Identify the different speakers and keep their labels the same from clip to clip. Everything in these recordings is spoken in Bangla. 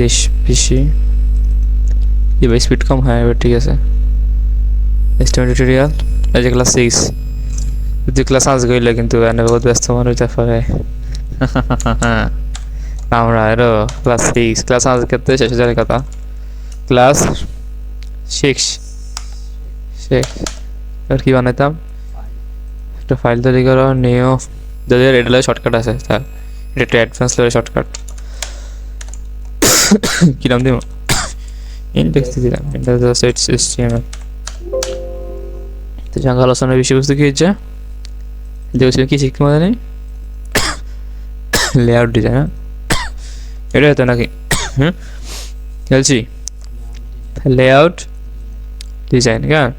Speaker 1: দেশ বেশি এবার স্পিড কম, হ্যাঁ এবার ঠিক আছে। এস্টিমেট টিউটোরিয়াল এই যে ক্লাস 6 যদি ক্লাস আজ গইলে কিন্তু এনে বহুত ব্যস্ত মানুষ তারপরে আমরা আরো ক্লাস 6 ক্লাস আজ করতে শেষ হয়ে কথা ক্লাস 6 শেষ। আর কি বানাইতাম একটা ফাইল তৈরি করো নিও, যদি এটা লাগে শর্টকাট আছে তার এটা একটা অ্যাডভান্স লেভেলের শর্টকাট। কি নাম দিব? ইনডেক্স দিলাম, ইন্টারফেস HTML। তো জাঙ্গা আলোচনার বিষয়বস্তু কি হচ্ছে দেখছিলেন, কি শিখতে মনে নেই? লেআউট ডিজাইন, এটা হতো নাকি? বলছি লেআউট ডিজাইন কেন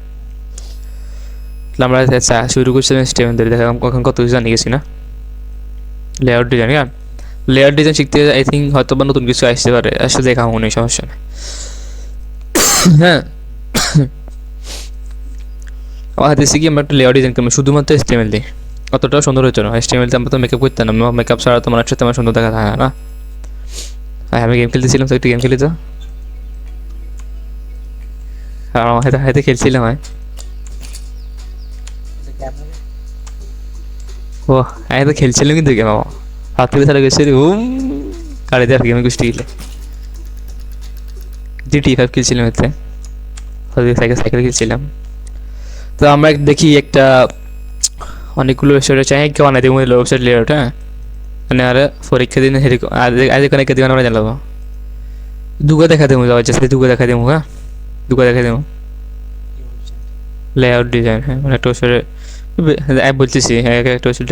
Speaker 1: আমরা শুরু করছিলাম স্টেপেন ধরে দেখা এখন কত কিছু জানি গেছি না। লেআউট ডিজাইন কেন লেআউট ডিজাইন শিখতে আই থিঙ্ক হয়তো বা নতুন কিছু আসতে পারে, আসলে দেখা মনে সমস্যা নেই। হ্যাঁ আমার হাতে কি আমরা একটা লেআউট ডিজাইন করবো শুধুমাত্র HTML দিই, অতটাও সুন্দর হতো না। HTML তে আমরা তো মেকআপ করতাম না, মেকআপ ছাড়া তো মানুষের তেমন সুন্দর দেখা যায় না। আমি গেম খেলতেছিলাম তো একটু গেম খেলি তো, আর আমার হাতে হাতে খেলছিলাম। ও আমি তো খেলছিলাম কিন্তু গেম আমার হাত থেকে ছাড়া গেছে গাড়িতে আর গেমে গোষ্ঠী গেলে GTA 5 খেলছিলাম, এতে সাইকেল সাইকেল খেলছিলাম। তো আমরা দেখি একটা অনেকগুলো ওয়েবসাইট চাই কেউ বানাই দেবো ওয়েবসাইট লেআউট। হ্যাঁ মানে আর পরীক্ষা দিন হেরি আজ অনেক দিন আমরা জানাবো দুগা দেখা দেবো যাওয়া যাচ্ছে, দুগা দেখা দেবো। হ্যাঁ দুগা দেখা দেবো লেআউট ডিজাইন। হ্যাঁ মানে একটা ওয়েবসাইটে অ্যাপ বলতেছি, হ্যাঁ একটা ওয়েবসাইট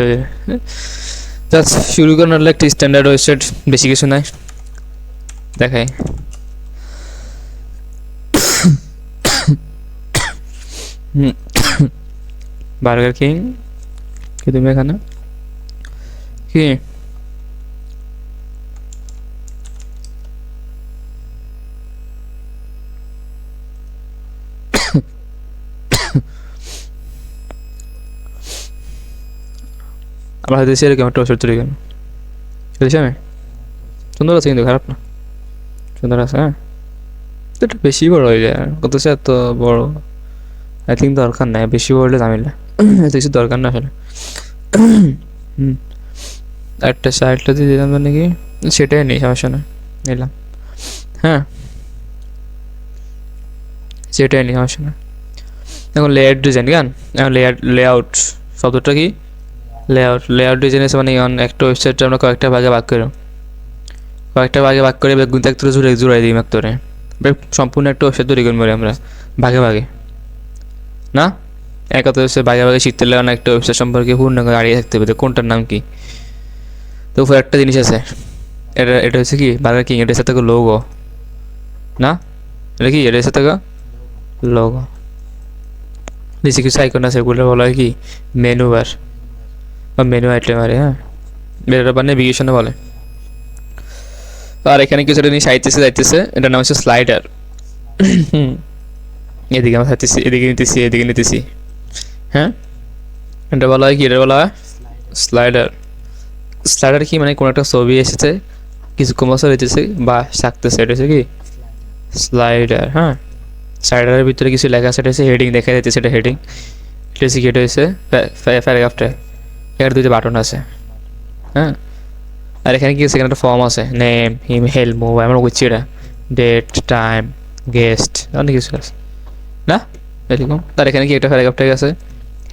Speaker 1: জাস্ট শুরু করার একটা স্ট্যান্ডার্ড ওয়েবসাইট, বেশি কিছু নাই দেখাই। বার্গার কিং কি তুমি এখানে কি আমরা হয়তো এরকম একটা ওষুধ তৈরি কেন খেলছি আমি, সুন্দর আছে কিন্তু খারাপ না, সুন্দর আছে। হ্যাঁ এটা বেশি বড় হয়ে যায়, কত সে এত বড় আই থিঙ্ক দরকার নাই, বেশি বড় হলে ঝামেলা, এত কিছু দরকার না আসলে। একটা সাইডটা দিয়ে দিলাম মানে কি সেটাই নেই, সমস্যা না নিলাম। হ্যাঁ সেটাই নেই, সমস্যা না। এখন লেআউট ডিজাইন কেন এখন লেআউট শব্দটা কি লেআউট ডিজাইন আছে মানে একটা ওয়েবসাইটটা আমরা কয়েকটা ভাগে ভাগ করে বেগুন একটু জুড়াই দিই মাত্রে সম্পূর্ণ একটা ওয়েবসাইট তৈরি করবো আমরা ভাগে ভাগে না, একাত ওয়েবসাইট ভাগে ভাগে শিখতে লাগে না, একটা ওয়েবসাইট সম্পর্কে পূর্ণ দাঁড়িয়ে থাকতে হবে কোনটার নাম কি। তো উপরে একটা জিনিস আছে, এটা হচ্ছে কি বার্গার কিং, এটা হচ্ছে থেকে লোগো না, এটা কি এটা হচ্ছে থেকে লোগো। নিচে কিছু আইকন আছে, এগুলো বলা হয় কি মেনু বার বা মেনু আইটেম। আরে হ্যাঁ এটা বা নেভিগেশনে বলে। আর এখানে কিছু একটা জিনিস যাইতেছে, এটার নাম হচ্ছে স্লাইডার। এদিকে আমরা থাকতেছি, এদিকে নিতেছি। হ্যাঁ এটা বলা হয় কি, এটা বলা হয় স্লাইডার। স্লাইডার কি মানে কোনো একটা ছবি এসেছে কিছু কমাসা হইতেছে বা থাকতেছে, এটা হচ্ছে কি স্লাইডার। হ্যাঁ স্লাইডারের ভিতরে কিছু লেখা আছে, এটা হচ্ছে হেডিং দেখা যাচ্ছে, এটা হেডিং। এটা হচ্ছে কি, এটা হচ্ছে প্যারাগ্রাফটা, এখানে দুইটা বাটন আছে। হ্যাঁ আর এখানে কি আছে, এখানে একটা ফর্ম আছে, নেম ইমেল মোবাইল আমরা বুঝছি, এটা ডেট টাইম গেস্ট অনেক কিছু আছে না এরকম। তার এখানে কি একটা প্যারাগ্রাফ ট্যাগ আছে,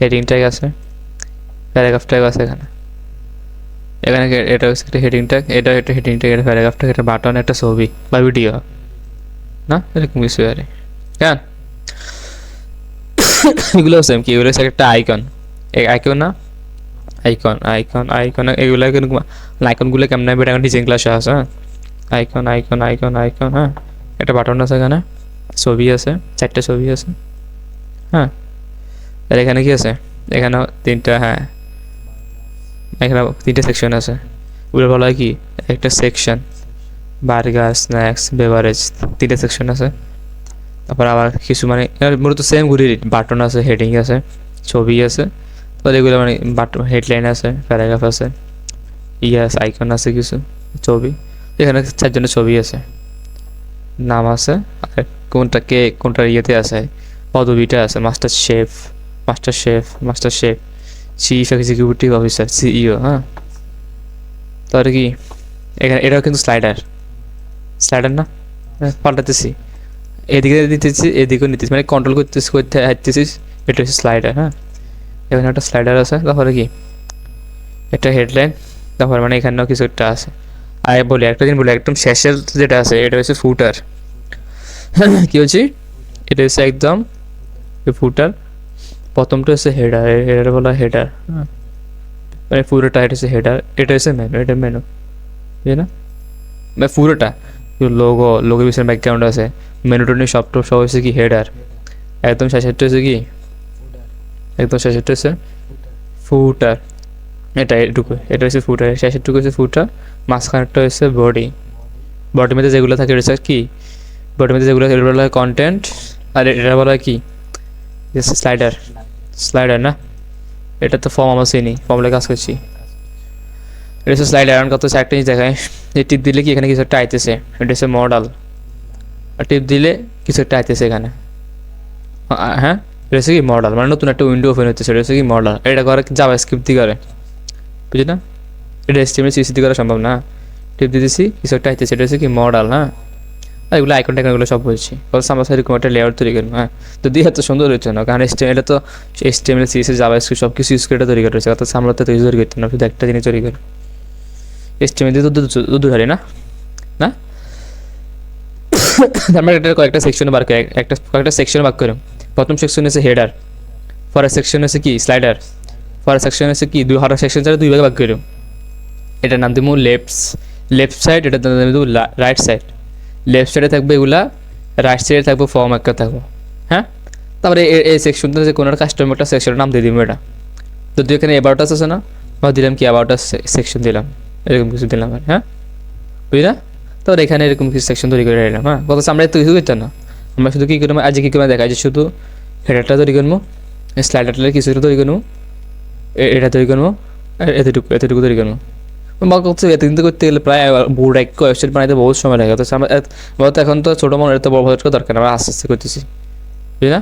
Speaker 1: হেডিং ট্যাগ আছে, প্যারাগ্রাফ ট্যাগ আছে এখানে। এখানে এটা হচ্ছে একটা হেডিং ট্যাগ, এটা একটা হেডিং ট্যাগ, এটা প্যারাগ্রাফ ট্যাগ, একটা বাটন, একটা ছবি বা ভিডিও না, এরকম কিছু আর কেন এগুলো সেম কি, এগুলো হচ্ছে একটা আইকন, আইকন না আইকন এগুলো আইকনগুলো কেমন হবে এটা ডিজাইন ক্লাসে আছে। হ্যাঁ আইকন। হ্যাঁ একটা বাটন আছে, এখানে ছবি আছে, 4টে ছবি আছে। হ্যাঁ আর এখানে কি আছে, এখানে 3টা, হ্যাঁ এখানে 3টে সেকশন আছে, ওগুলো বলা হয় কি একটা সেকশন বার্গার স্ন্যাক্স বেভারেজ, 3টে সেকশন আছে। তারপর আবার কিছু মানে মূলত সেম ঘুরে বাটন আছে, হেডিং আছে, ছবি আছে, তো এগুলো মানে বাটন হেডলাইন আছে, প্যারাগ্রাফ আছে, আছে আইকন আছে, কিছু ছবি, এখানে 4জনের ছবি আছে। নাম আছে, আর কোনটার ইয়েতে আছে, পদবিটা আছে, master chef, chief executive officer, CEO. হ্যাঁ, তাহলে কি এখানে এটাও কিন্তু স্লাইডার না? পাল্টাতেছি, এদিকে দিতেছি, এদিকেও নিতেছি, মানে কন্ট্রোল করতে হাঁটতেছিস। এটা হচ্ছে স্লাইডার। হ্যাঁ, এখানে একটা স্লাইডার আছে। তারপরে কি এটা হেডলাইন, তারপরে মানে এখানেও কিছু একটা আছে। আর বলি একটা দিন বলি, একদম শেষের যেটা আছে এটা হচ্ছে ফুটার। কি হচ্ছে, এটা হচ্ছে একদম ফুটার। প্রথমটা হচ্ছে হেডার বলা হেডার। হ্যাঁ, মানে পুরোটা এটা হচ্ছে হেডার, এটা হচ্ছে মেনু, এটা মেনু, বুঝলি না? মানে পুরোটা লোগো পিছনে ব্যাকগ্রাউন্ড আছে, মেনুটা নিয়ে সব হচ্ছে কি হেডার। একদম শেষেরটা হচ্ছে কি, একদম শেষেরটা হচ্ছে ফুটার। এটা হচ্ছে ফুটার, শেষেরটুকু হচ্ছে ফুটার, মাঝখানেরটা হচ্ছে বডির মধ্যে যেগুলো থাকে এটা হচ্ছে কি, বডির মধ্যে যেগুলো এটা বলা হয় কন্টেন্ট। আর এটা বলা হয় কি, স্লাইডার না? এটা তো ফর্ম আমার চিনি, ফর্মুলা কাজ করছি। এটা হচ্ছে স্লাইডার। এখন কত একটা জিনিস দেখায়, এই টিপ দিলে কি এখানে কিছু একটা আইতেছে, এটা হচ্ছে মডেল। আর টিপ দিলে কিছু একটা আইতেছে এখানে। হ্যাঁ, এটা হচ্ছে কি মডেল, মানে নতুন একটা উইন্ডো ওপেন হচ্ছে, এটা হচ্ছে কি মডেল। এটা করে জাভাস্ক্রিপ্ট দিয়ে করে, বুঝলি না? এটা HTML CSS দিয়ে করা সম্ভব না। টিপ দিতেছি, কিছু একটা আইতেছে, এটা হচ্ছে কি মডেল। হ্যাঁ, আর এগুলো আইকন টাইকনগুলো সব বলছি, বলছে আমরা এরকম একটা লেআউট তৈরি করবো। হ্যাঁ, তো দিয়ে এত সুন্দর হচ্ছে না, কারণ এটা তো HTML CSS জাভাস্ক্রিপ্ট সব কিছু ইউজ করে এটা তৈরি করা হয়েছে। অর্থাৎ আমরা তো তৈরি করতে না, শুধু একটা জিনিস তৈরি করি। HTML দিয়ে তো দুধ হারি না না। আমরা এটা কয়েকটা সেকশনে বার করি, কয়েকটা সেকশনে ভাগ করি। প্রথম সেকশন হচ্ছে হেডার, পরের সেকশন হচ্ছে কি স্লাইডার, পরের সেকশন হচ্ছে কি হরের সেকশন ছাড়া দুই ভাগে ভাগ করি। এটার নাম দিব লেফট সাইড, এটার নাম দিব রাইট সাইড। লেফট সাইডে থাকবে এগুলা, রাইট সাইডে থাকবে ফর্ম একটা থাকবো। হ্যাঁ, তারপরে এই সেকশনটা যে কোনো কাস্টমারটা সেকশনের নাম দিয়ে দিব। এটা তো তুই এখানে অ্যাবাউট আছে না, বা দিলাম কি অ্যাবাউট সেকশন দিলাম, এরকম কিছু দিলাম। হ্যাঁ, বুঝলি না? তারপরে এখানে এরকম কিছু সেকশন তৈরি করে নিলাম। হ্যাঁ, বলতে আমরা তো কিছু করতাম না, আমরা শুধু কী করবো আজকে কী করে দেখা যায়, শুধু হেডারটা তৈরি করবো, স্লাইডারটা কিছু তৈরি করবো, এটা তৈরি করবো, এতটুকু তৈরি করবো। এত কিন্তু করতে গেলে প্রায় বোর্ড এক ওয়েবসাইট বানাইতে বহুত সময় লাগে। তো আমরা বলতে এখন তো ছোটো মনে তো বড় বড় দরকার, আমরা আস্তে আস্তে করতেছি, বুঝলি না?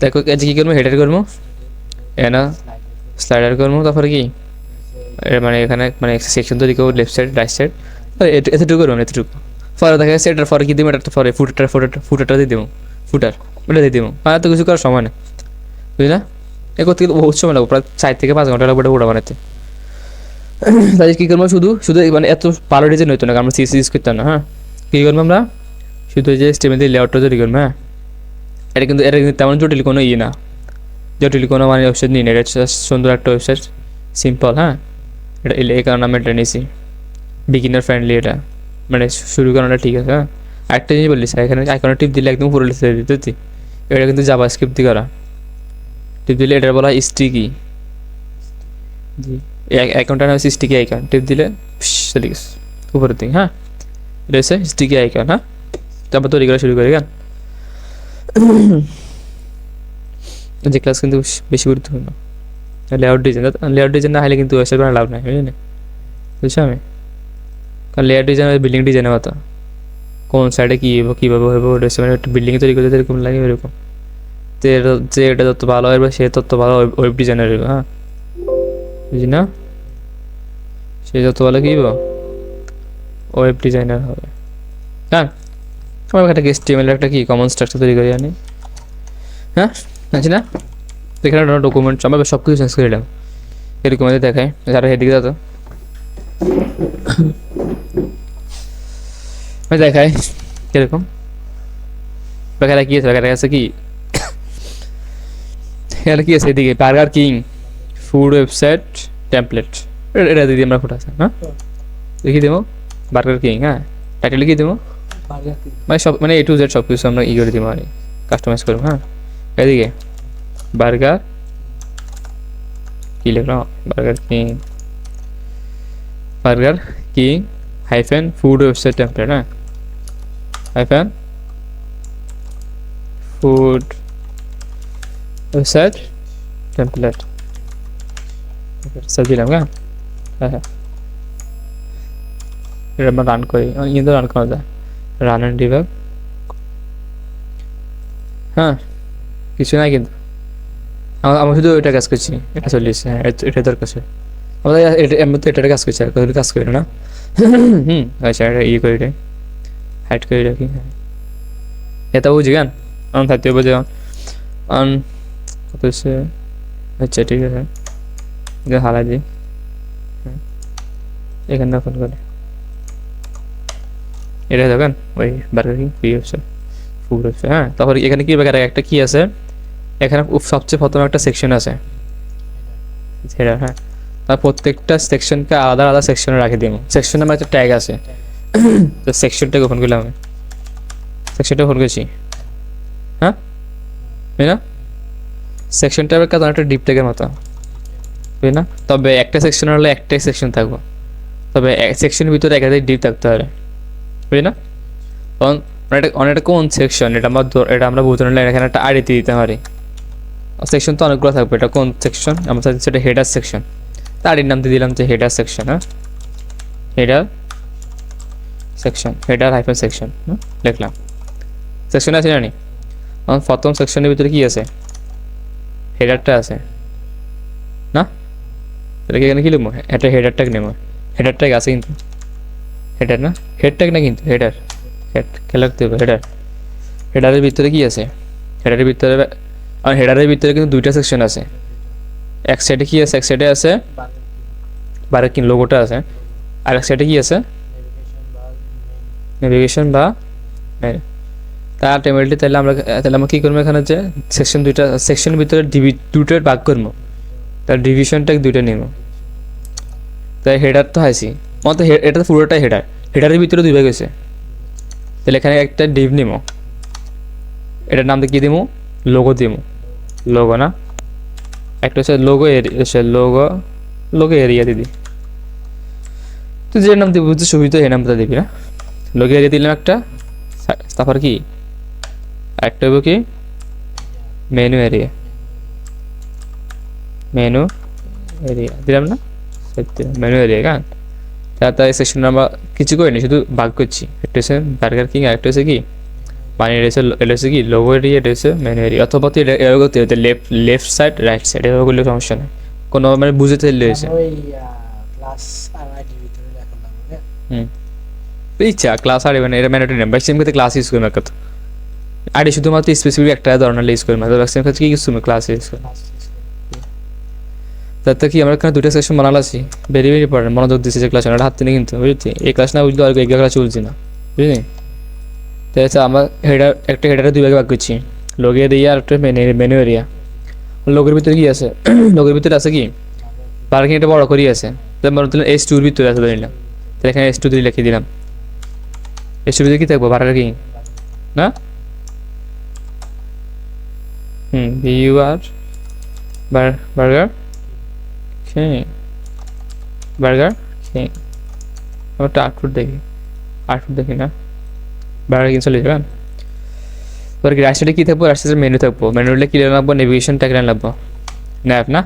Speaker 1: দেখো আজকে কী করবো, হেডার করবো, এখানে স্লাইডার করবো, তারপরে কি মানে এখানে মানে সেকশন তৈরি করবো, লেফট সাইড রাইট সাইড, এতটুকু করবো, এতটুকু। পরে দেখা যাচ্ছে এটার পরে কি দিব, এটার পরে ফুটারটা দিয়ে দেবো, ওটা দিয়ে দেবো। আর এত কিছু করার সময় না, বুঝলি না? এ করতে গেলে বহুত সময় লাগবে, প্রায় 4 থেকে 5 ঘন্টা লাগবে ওটা বানাতে। তাই কী করবো, শুধু মানে এত ভালো ডিজাইন হইতো না, আমরা CSS ইউজ করতাম না। হ্যাঁ, কী করবো আমরা শুধু যে HTML দিয়ে লেআউটটা তৈরি করবো। হ্যাঁ, এটা কিন্তু তেমন জটিল কোনো না, জটিল কোনো মানে ওয়েবসাইট নিই না, এটা সুন্দর একটা ওয়েবসাইট, সিম্পল। হ্যাঁ, এটা এই কারণে আমি এটা নিয়েছি, বিগিনার ফ্রেন্ডলি এটা, মানে শুরু করাটা ঠিক আছে। হ্যাঁ, একটা জিনিস বললি স্যার, এখানে আইকনে টিপ দিলে একদম পুরো লিখে দিতে, এটা কিন্তু জাভাস্ক্রিপ্ট দিয়ে করা। টিপ দিলে এটা বলা হয় স্টিকি, জি আইকনটা না হচ্ছে স্টিকি আইকন, টিপ দিলে চলে গেছে উপরের দিকে। হ্যাঁ, এটা হচ্ছে স্টিকি আইকন। হ্যাঁ, তারপর তৈরি করা শুরু করে গান। যে ক্লাস কিন্তু বেশি গুরুত্বপূর্ণ, লেআউট ডিজাইন না হলে কিন্তু ওয়েবসাইট বানানো লাভ নাই, বুঝলি? বুঝছো আমি, কারণ লেআউট ডিজাইন বিল্ডিং ডিজাইনের মতো, কোন সাইডে কীভাবে হবে ওটা মানে একটা বিল্ডিং তৈরি করতে যেরকম লাগে ওইরকম। যে এটা যত ভালো হবে সে তত ভালো ওয়েব ডিজাইনার হবে। হ্যাঁ, বুঝলি না? সে যত ভালো কী ওয়েব ডিজাইনার হবে। হ্যাঁ, আমার একটা HTML একটা কি কমন স্ট্রাকচার তৈরি করে জানি। হ্যাঁ, জানছি না? এখানে ডকুমেন্ট আমরা সব কিছু চেঞ্জ করে দিলাম, এরকম দেখায়। যারা এদিকে যাতো দেখায় কিরকম, বেকার কি আছে, বেকার আছে কি, এখানে কি আছে এদিকে burger king food website template, এটা দিদি আমরা ফুট আছে। হ্যাঁ, লিখে দেবো বার্গার কিং। হ্যাঁ, টাইটেল লিখে দেবো, মানে সব মানে A to Z সব কিছু আমরা করে দিব আর কাস্টমাইজ করবো। হ্যাঁ, এদিকে বার্গার কি লিখলাম, burger king hyphen food website template. হ্যাঁ, hyphen food website template search দিলাম। হ্যাঁ, হ্যাঁ, এটা আমরা রান করি, কিন্তু রান করা যায়। রান অ্যান্ড ডিবাগ, হ্যাঁ কিছু নাই কিন্তু আমি শুধু এটা কাজ করছি, এটা চলে এসেছে, হ্যাঁ এটা দরকার আছে আমাদের, আমি তো এটার কাজ করছি আর কোনো কাজ করি না। আচ্ছা এটা ইয়ে করি রে, হাইড করে রাখি, হ্যাঁ এটা বুঝি গান অন থাকতে বুঝে অন কত হচ্ছে, আচ্ছা ঠিক আছে এটা হালাই দিই, এখানে ফোন করে এটা দেখেন ওই বার্গার কিং ফ্রি হচ্ছে, ফুল হচ্ছে, হ্যাঁ তারপরে এখানে কি ব্যাপার একটা কি আছে, এখানে সবচেয়ে প্রথমে একটা সেকশন আছে সেটা, হ্যাঁ তার প্রত্যেকটা সেকশনকে আলাদা আলাদা সেকশনে রাখি দিব, সেকশনে আমার একটা ট্যাগ আছে, তো সেকশনটাকে ওপেন করলাম আমি, সেকশনটা ওপেন করেছি, হ্যাঁ তাই না, সেকশনটা কাজ অনেকটা ডিপ ট্যাগের মতো, বুঝলি না, তবে একটা সেকশন হলে একটাই সেকশন থাকবো, তবে সেকশনের ভিতরে একাধিক ডিপ থাকতে হবে, বুঝলি না, কারণ অনেকটা কোন সেকশন এটা আমরা বুঝতে নিলে এখানে একটা আইডি দিতে পারি, সেকশন তো অনেকগুলো থাকবে, এটা কোন সেকশন আমরা সেটা হেডার সেকশন, তারির নাম দিয়ে দিলাম যে হেডার সেকশন, হ্যাঁ header section, header hyphen section লিখলাম, সেকশন আছে জানি, প্রথম সেকশনের ভিতরে কি আছে, হেডারটা আছে না, এটাকে এখানে কি লিখবো, এটা হেডার ট্যাগ নেবো, হেডার ট্যাগ আছে কিন্তু, হেডার না হেড ট্যাগ না কিন্তু হেডার, হেড খেলে রাখতে হবে, হেডার, হেডারের ভিতরে কি আছে, হেডারের ভিতরে আর হেডারের ভিতরে কিন্তু দুইটা সেকশন আছে, এক সাইডে কি আছে, এক সাইডে আছে বার্গার কিং লোগোটা আছে, আর এক সাইডে কি আছে নেভিগেশন বা তার টেবিলটি, তাহলে আমরা কী করবো এখানে যে সেকশন দুইটা, সেকশনের ভিতরে দুটো ভাগ করবো, তার ডিভিশনটা দুইটা নিব, তাই হেডার তো হাইছি মতো, এটা তো পুরোটাই হেডার, হেডারের ভিতরে দুই ভাগ হয়েছে, তাহলে এখানে একটা ডিভ নিব, এটার নাম দিয়ে কী দিব, লোগো দিব, লোগো না একটা হচ্ছে লোগো এরিয়া, লোগো এরিয়া দিদি, তুই যে নাম দিবি বুঝতে সুবিধা এই নামটা দিবি না, লোগো এরিয়া দিলাম একটা, তারপর কি একটা হইব কি মেনু এরিয়া, মেনু এরিয়া দিলাম না, মেনু এরিয়া গান, তার সেকশন আমরা কিছু করিনি শুধু ভাগ করছি, একটা হচ্ছে বার্গার কিং, একটা হচ্ছে কি মানে এটা হচ্ছে কি লোগো এরিয়া, এটা হচ্ছে মেনু এরিয়া, অথবা তুই এভাবে করতে হতে লেফট সাইড রাইট সাইড এভাবে করলে সমস্যা নেই, কোনো মানে বুঝে চললে হয়েছে, ইচ্ছা ক্লাস আর মানে এটা ম্যান্ডেটরি না, ম্যাক্সিমাম ক্ষেত্রে ক্লাস ইউজ করি না, কত আইডি শুধুমাত্র স্পেসিফিক একটা ধরনের ইউজ করি না, ম্যাক্সিমাম ক্ষেত্রে কি ইউজ করি ক্লাস ইউজ করি, তাতে কি আমরা এখানে দুইটা সেকশন বানাল আছি, ভেরি ভেরি ইম্পর্টেন্ট, মনোযোগ দিচ্ছি যে ক্লাস না হাত থেকে কিন্তু বুঝছি, এই ক্লাস না বুঝলে আর এই ক্লাস চলছি না, বুঝলি, তো হচ্ছে আমরা হেডার একটা হেডারে দুই ভাগে ভাগ করছি, লোগো এরিয়া আর একটা মেনু এরিয়া, লোগের ভিতরে কি আছে, লোগের ভিতরে আছে কি পার্কিং, এটা বড় করি আছে, মনে দিলাম S2 ভিতরে আছে ধরে নিলাম, তাহলে এখানে S2 দিয়ে লিখে দিলাম, S2 ভিতরে কি থাকবো বার্গার কিং না, BUR burger king, burger king, আমরা একটা আউটপুট দেখি না, বার্গার কিং চলে যাবেন, তোর কি রাইট সাইডে কী থাকবো, রাইট সাইডে মেনু থাকবো, মেনুটা কী লাগবো, নেভিগেশন ট্যাগ লাগবো, ন্যাপ না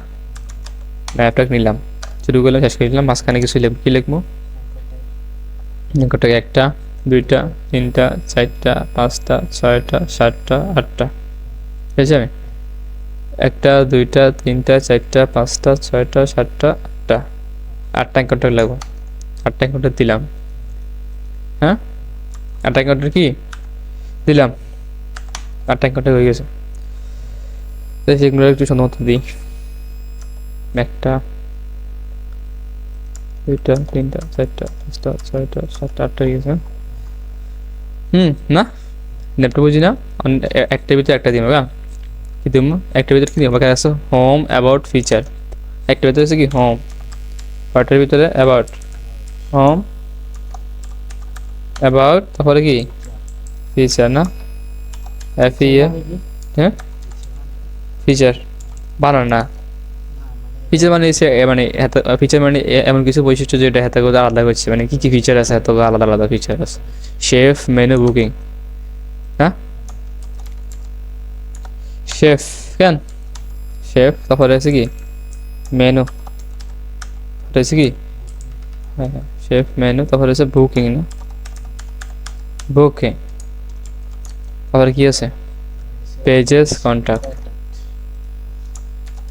Speaker 1: ন্যাপটা নিলাম, শুরু করলাম শেষ করে দিলাম, মাঝখানে কিছু কী লিখবো, কটাকে একটা দুইটা তিনটা চারটা পাঁচটা ছয়টা সাতটা আটটা, ঠিক আছে, একটা দুইটা তিনটা চারটা পাঁচটা ছয়টা সাতটা আটটা, আটটা কন্ট্যাক্ট লাগবো, আটটা কন্ট্যাক্ট দিলাম, হ্যাঁ আটটা কন্ট্যাক্ট কি দিলাম, আটটা কন্ট্যাক্ট হয়ে গেছে, তো সেগুলো একটু সম্মত দিই, একটা দুইটা তিনটা চারটা পাঁচটা ছয়টা সাতটা আটটা হয়ে গেছে, না ল্যাপটপ বুঝি না, একটা ভিতরে একটা দিব গা, কি দিব একটা ভিতরে কি দিব, বাকি আছে হোম অ্যাবাউট ফিচার, একটা ভিতরে আছে কি হোম, পার্টের ভিতরে অ্যাবাউট, হোম অ্যাবাউট তারপরে কি ফিচার না, FEA, হ্যাঁ ফিচার বানান না, ফিচার মানে মানে ফিচার মানে এমন কিছু বৈশিষ্ট্য যেটা হাতে করে আলাদা করছে, মানে কী কী ফিচার আছে এত আলাদা আলাদা ফিচার আছে, শেফ মেনু বুকিং, হ্যাঁ শেফ কেন শেফ, তারপরে আছে কি মেনু, এটা আছে কি হ্যাঁ শেফ মেনু, তারপরে আছে বুকিং না, বুকে আবার কি আছে পেজেস কন্টাক্ট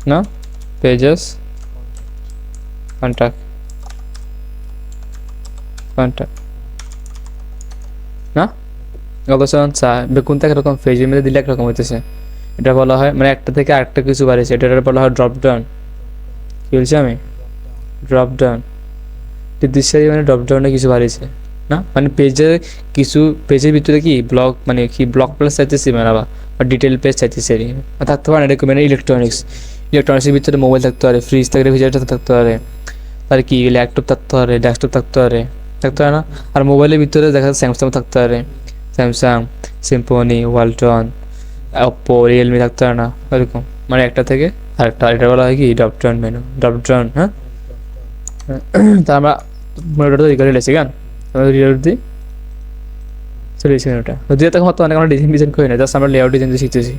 Speaker 1: না পেজেস কন্টাক্ট কন্টাক্ট না অবশ্য চা বেগুনটা একরকম পেজের মধ্যে দিলে একরকম হইতেছে এটা বলা হয় মানে একটা থেকে আরেকটা কিছু বাড়িয়েছে এটা বলা হয় ড্রপ ডাউন কি বলছি আমি ড্রপ ডাউন দৃশ্যে মানে ড্রপ ডাউনে কিছু বাড়িয়েছে না মানে পেজের কিছু পেজের ভিতরে কি ব্লক মানে কি ব্লক প্লাস চাইতেছি মানে বা ডিটেল পেজ চাইতেছি আর থাকতে পারে এরকম মানে ইলেকট্রনিক্সের ভিতরে মোবাইল থাকতে পারে ফ্রিজ থাকলে ফ্রিজারটা থাকতে পারে আর কি ল্যাপটপ থাকতে পারে ডেস্কটপ থাকতে পারে না আর মোবাইলের ভিতরে দেখা যাচ্ছে স্যামসাং থাকতে পারে Samsung Symphony Walton Oppo Realme থাকতে পারে না এরকম মানে একটা থেকে আরেকটা এটা বলা হয় কি drop down menu drop down হ্যাঁ তা আমরা মনে তো রিকর্ড লেছি গান রিকর্ড দিই চলে এসেছি ওটা যদিও তখন তো অনেক আমরা ডিজাইন করি না জাস্ট আমরা লেআউট ডিজাইন শিখতেছি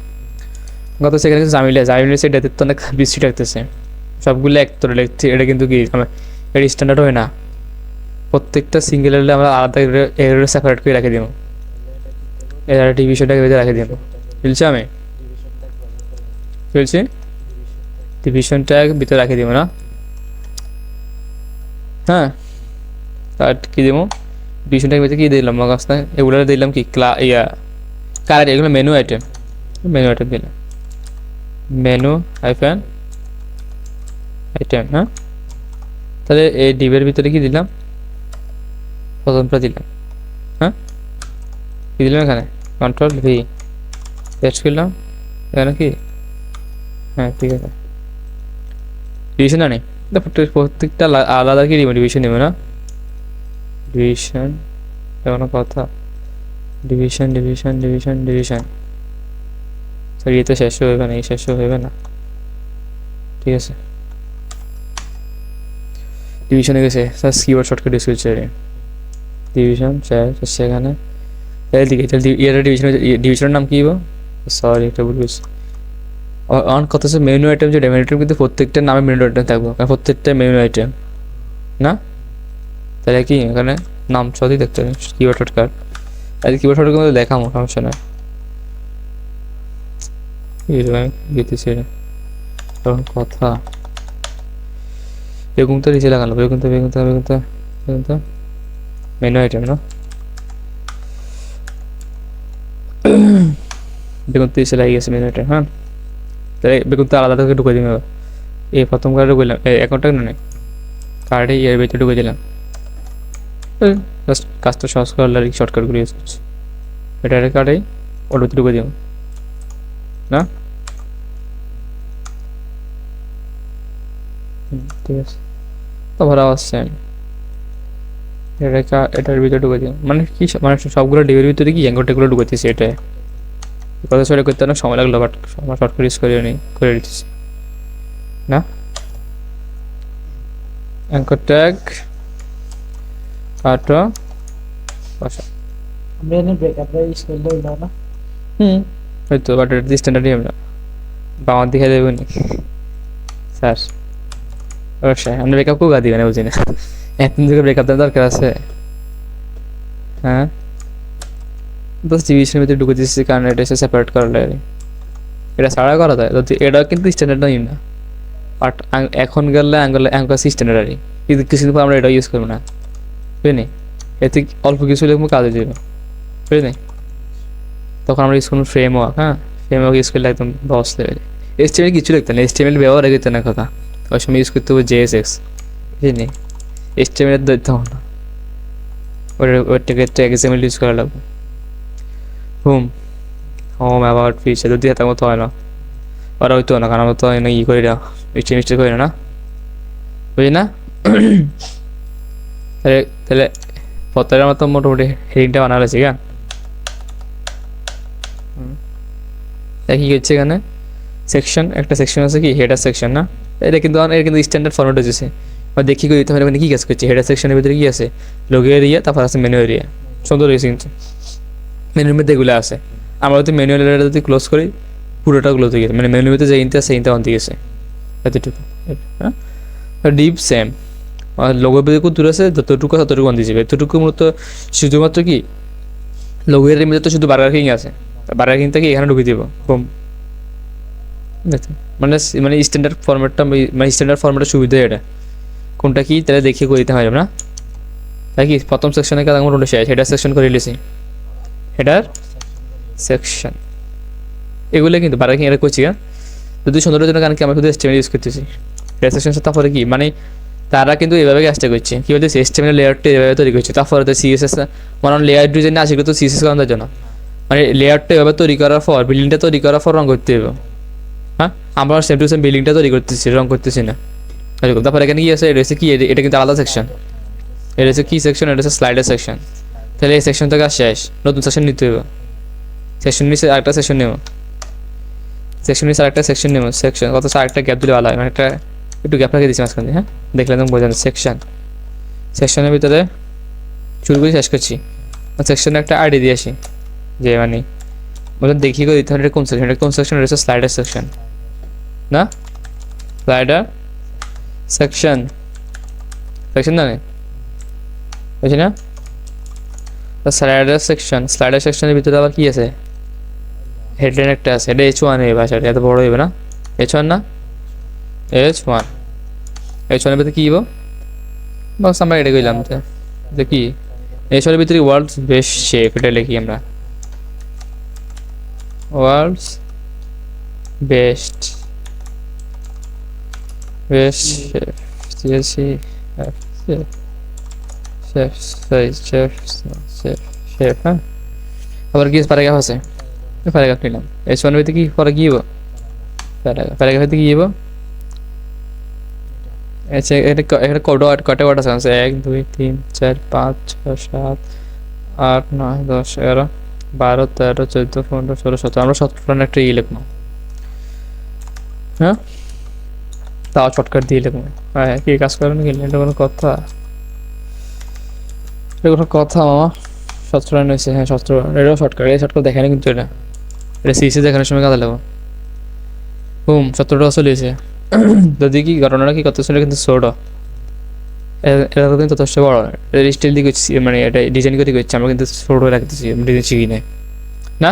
Speaker 1: গত সেখানে জামিলে সেটাতে তো অনেক বৃষ্টি থাকতেছে সবগুলো এক তোরে লিখছি এটা কিন্তু কি এটা স্ট্যান্ডার্ড হয় না প্রত্যেকটা সিঙ্গেল হলে আমরা আলাদা এগুলো সেপারেট করে রেখে দিব এর ডিভিশনটাকে ভেতরে রেখে দিব বুঝছি আমি চলছি ডিভিশনটা ভিতরে রেখে দিব না হ্যাঁ আর কি দেবো ডিভিশনটাকে ভিতরে কি দিলাম মাগাস্তা এগুলো দিলাম কি কালার এগুলো মেনু আইটেম দিলাম মেনু আইটেম হ্যাঁ তাহলে এই ডিবের ভিতরে কি দিলাম প্রথমটা দিলাম হ্যাঁ কি দিলাম এখানে কন্ট্রোল ভি পেস্ট করলাম এখানে কি হ্যাঁ ঠিক আছে ডিভিশন আনি প্রত্যেকটা আলাদা কি ডিভিশন নেবে না ডিভিশন এমন কথা ডিভিশন স্যার ইয়ে তো শেষ হইবে না শেষ হইবে না ঠিক আছে ডিভিশনে গেছে স্যার কিওয়ার্ড শর্টকাট ইউজ করছে ডিভিশন সেখানে দিকে ডিভিশনের নাম কি সরি এটা ভুল হয়েছে অন কত মেনু আইটেম যেটা মেনু আইটেম কিন্তু প্রত্যেকটা নামে মেনু আইটেম থাকবো কারণ প্রত্যেকটা মেনু আইটেম না তাহলে কি এখানে নাম সবই দেখতে হবে কিওয়ার্ড শর্টকাট আর কিওয়ার্ড শর্টকাট মধ্যে দেখাবো সমস্যা নয় গেতেছি তখন কথা বেগুন তো নিচে লাগালো বেগুন তো মেনু আইটেম না বেগুন তো নিচে লাগিয়ে গেছে মেনু আইটেম হ্যাঁ তাহলে বেগুন তো আলাদা থেকে ঢুকে দিলাম এই প্রথম কার্ডে ঢুকলাম অ্যাকাউন্টটা না কার্ডে এর ভিতরে ঢুকে দিলাম জাস্ট কাজটা সহজ করার লাগে শর্টকাটগুলো ইউজ করছি এটা কার্ডে ওর ভিতরে ঢুকে দিব না ঠিক আছে তো ভরা আসছে এটার ভিতরে ঢুকে দিও মানে কি মানে সবগুলো ডিবের ভিতরে কি অ্যাঙ্গলটাগুলো ঢুকেছি এটাই কথা সেটা করতে অনেক সময় লাগলো বাট আমার শর্টকাট ইউজ করে দিচ্ছি না অ্যাঙ্কর ট্যাগ কাটো ভাষা
Speaker 2: আমরা এনে ব্রেকআপটা ইউজ করলে হলো না
Speaker 1: হয়তো বাট এটা স্ট্যান্ডার্ডই আমরা বাবার দিকে দেবেন স্যার অবশ্যই আপনি ব্রেকআপ কেউ গা দিবেন বুঝি না একদিন থেকে ব্রেকআপ দেওয়ার দরকার আছে হ্যাঁ বাস ডিভিশনের ভিতরে ঢুকে দিচ্ছি কারণ এটা এসে সেপারেট করা লাগে এটা ছাড়া করা যায় যদি এটা কিন্তু স্ট্যান্ডার্ড নয় না বাট এখন গেলে অ্যাঙ্গল স্ট্যান্ডার্ডারি কিন্তু কিছুদিন পর আমরা এটা ইউজ করবো না বুঝলি এতে অল্প কিছু লিখবো কাজে যাবে বুঝলি তখন আমরা ইউজ করবো ফ্রেমওয়ার্ক হ্যাঁ ফ্রেমওয়ার্ক ইউজ করলে একদম বস লেভেলে HTML কিছু লিখতে না HTML ব্যবহার করতে না কথা ওই সময় ইউজ করতে হবে JSX বুঝলি HTML এর দিতে হবে না ওইটাকে XML ইউজ করা লাগবে হোম অ্যাবাউট ফিচার যদি তার মতো হয় না ওরা হইতো না কারণ আমরা তো ই করি না মিস্টেক করি না বুঝলি না তাহলে পত্রের মতো মোটামুটি হেডিংটা বানানো আছে কেন কি হচ্ছে এখানে সেকশন একটা সেকশন আছে কি হেডার সেকশন না এটা কিন্তু স্ট্যান্ডার্ড ফরম্যাট হচ্ছে বা দেখি করি তাহলে মানে কি কাজ করছে হেডার সেকশনের ভিতরে কি আছে লোগো এরিয়া তারপর আছে মেনু এরিয়া সুন্দর হয়েছে কিন্তু মেনুর মধ্যে এগুলো আছে আমরা যদি ম্যানুয়াল এরিয়াটা যদি ক্লোজ করি পুরোটা ক্লোজ হয়ে গেছে মানে মেনুর মধ্যে যে ইনতে আছে ইনতে অন গেছে এতটুকু হ্যাঁ ডিপ সেম আর লোগোর ভিতরে খুব দূর আছে যতটুকু ততটুকু অন দিয়ে যাবে এতটুকু মূলত শুধুমাত্র কি লোগোর মধ্যে তো শুধু বার্গার কিং আছে, বার্গার কিং থেকে এখানে ঢুকিয়ে দিব বুম। মানে মানে স্ট্যান্ডার্ড ফরম্যাটটা, মানে স্ট্যান্ডার্ড ফরম্যাটের সুবিধা এটা। কোনটা কি তাহলে দেখিয়ে করে দিতে পারবে না, তাই কি প্রথম সেকশনে কাজ আমার শেষ, হেডার সেকশন করে নিয়েছি, হেডার সেকশন এগুলো কিন্তু বার্গার কিং এটা করছি। যদি সুন্দরের জন্য কারণ কি আমরা শুধু এসটিএমএল ইউজ করতেছি, হেডার সেকশন তারপরে কি মানে তারা কিন্তু এভাবে কাজটা করছে, কী বলতে এসটিএমএল লেয়ারটা এভাবে তৈরি করছে, তারপরে তো সিএসএস মানে লেয়ার ডিজাইনে আসে কিন্তু সিএসএস করানোর জন্য, মানে লেয়ারটা এভাবে তৈরি করার পর বিল্ডিংটা তৈরি করার পর রং করতে হবে। হ্যাঁ, আমরা সেম টু সেম বিল্ডিংটা তৈরি করতেছি, রং করতেছি না এরকম। তারপর এখানে কি আছে, এটা হচ্ছে কি, এটা কিন্তু আলাদা সেকশন, এটা হচ্ছে কি সেকশন, এটা হচ্ছে স্লাইডার সেকশন। তাহলে এই সেকশন থেকে শেষ, নতুন সেকশন নিতে হবে, সেকশন নিচে আরেকটা সেকশন নেব, সেকশন নিচে আরেকটা সেকশন নেব, সেকশন কত আরেকটা গ্যাপ দিলে ভালো হয়, মানে একটা একটু গ্যাপ রেখে দিচ্ছি মাঝখানে। হ্যাঁ, দেখলে তুমি বোঝানো সেকশন, সেকশনের ভিতরে শুরু করে শেষ করছি, সেকশনে একটা আইডি দিয়ে আসি, যে মানে বলুন দেখিয়ে করে দিতে হবে এটা কোন সেকশন, এটা কোন সেকশন, এটা হচ্ছে স্লাইডার সেকশন না, স্লাইডার সেকশন, সেকশন না বুঝছি না, স্লাইডার সেকশন। স্লাইডার সেকশনের ভিতরে আবার কি আছে, হেডলাইন একটা আছে, এটা H1 এই ভাষাটা এত বড় হইবে না, H1 না, H1, H1 এর ভিতরে কি হইব, বাস আমরা এটা কইলাম যে কি H1 এর ভিতরে ওয়ার্ল্ডস বেস্ট শেপ, এটা লিখি আমরা, world's best best shape, CSC shape size shape shape shape. হ্যাঁ, আবার কি প্যারাগ্রাফ আছে, প্যারাগ্রাফ নিলাম, H1 ভিতরে কি পরে কি হইব, প্যারাগ্রাফ ভিতরে কি হইব, আচ্ছা এটা কটা ওয়ার্ড আছে, 1 2 3 4 5 6 7 8 9 10 11 12 13 14 15 16 17, আমরা 17 একটা ই লিখবো। হ্যাঁ, তাও শর্টকাট দিয়ে লিখবো। হ্যাঁ, কি কাজ করেন গেলে এটা কোনো কথা, এটা কোনো কথা মামা, 17 রান হয়েছে। হ্যাঁ 17, এটাও শর্টকাট, এই শর্টকাট দেখেনি কিন্তু এটা সিসি দেখানোর সময় কাজে লাগবো। হুম, 17টা চলে এসে যদি কি ঘটনাটা কি করতেছিল কিন্তু ছোট, এটা কিন্তু যথেষ্ট বড়, এটা স্টিল দিয়ে করছি, মানে এটা ডিজাইন করে করছি, আমরা কিন্তু ছোট রাখতেছি, ডিজাইন শিখি নাই না।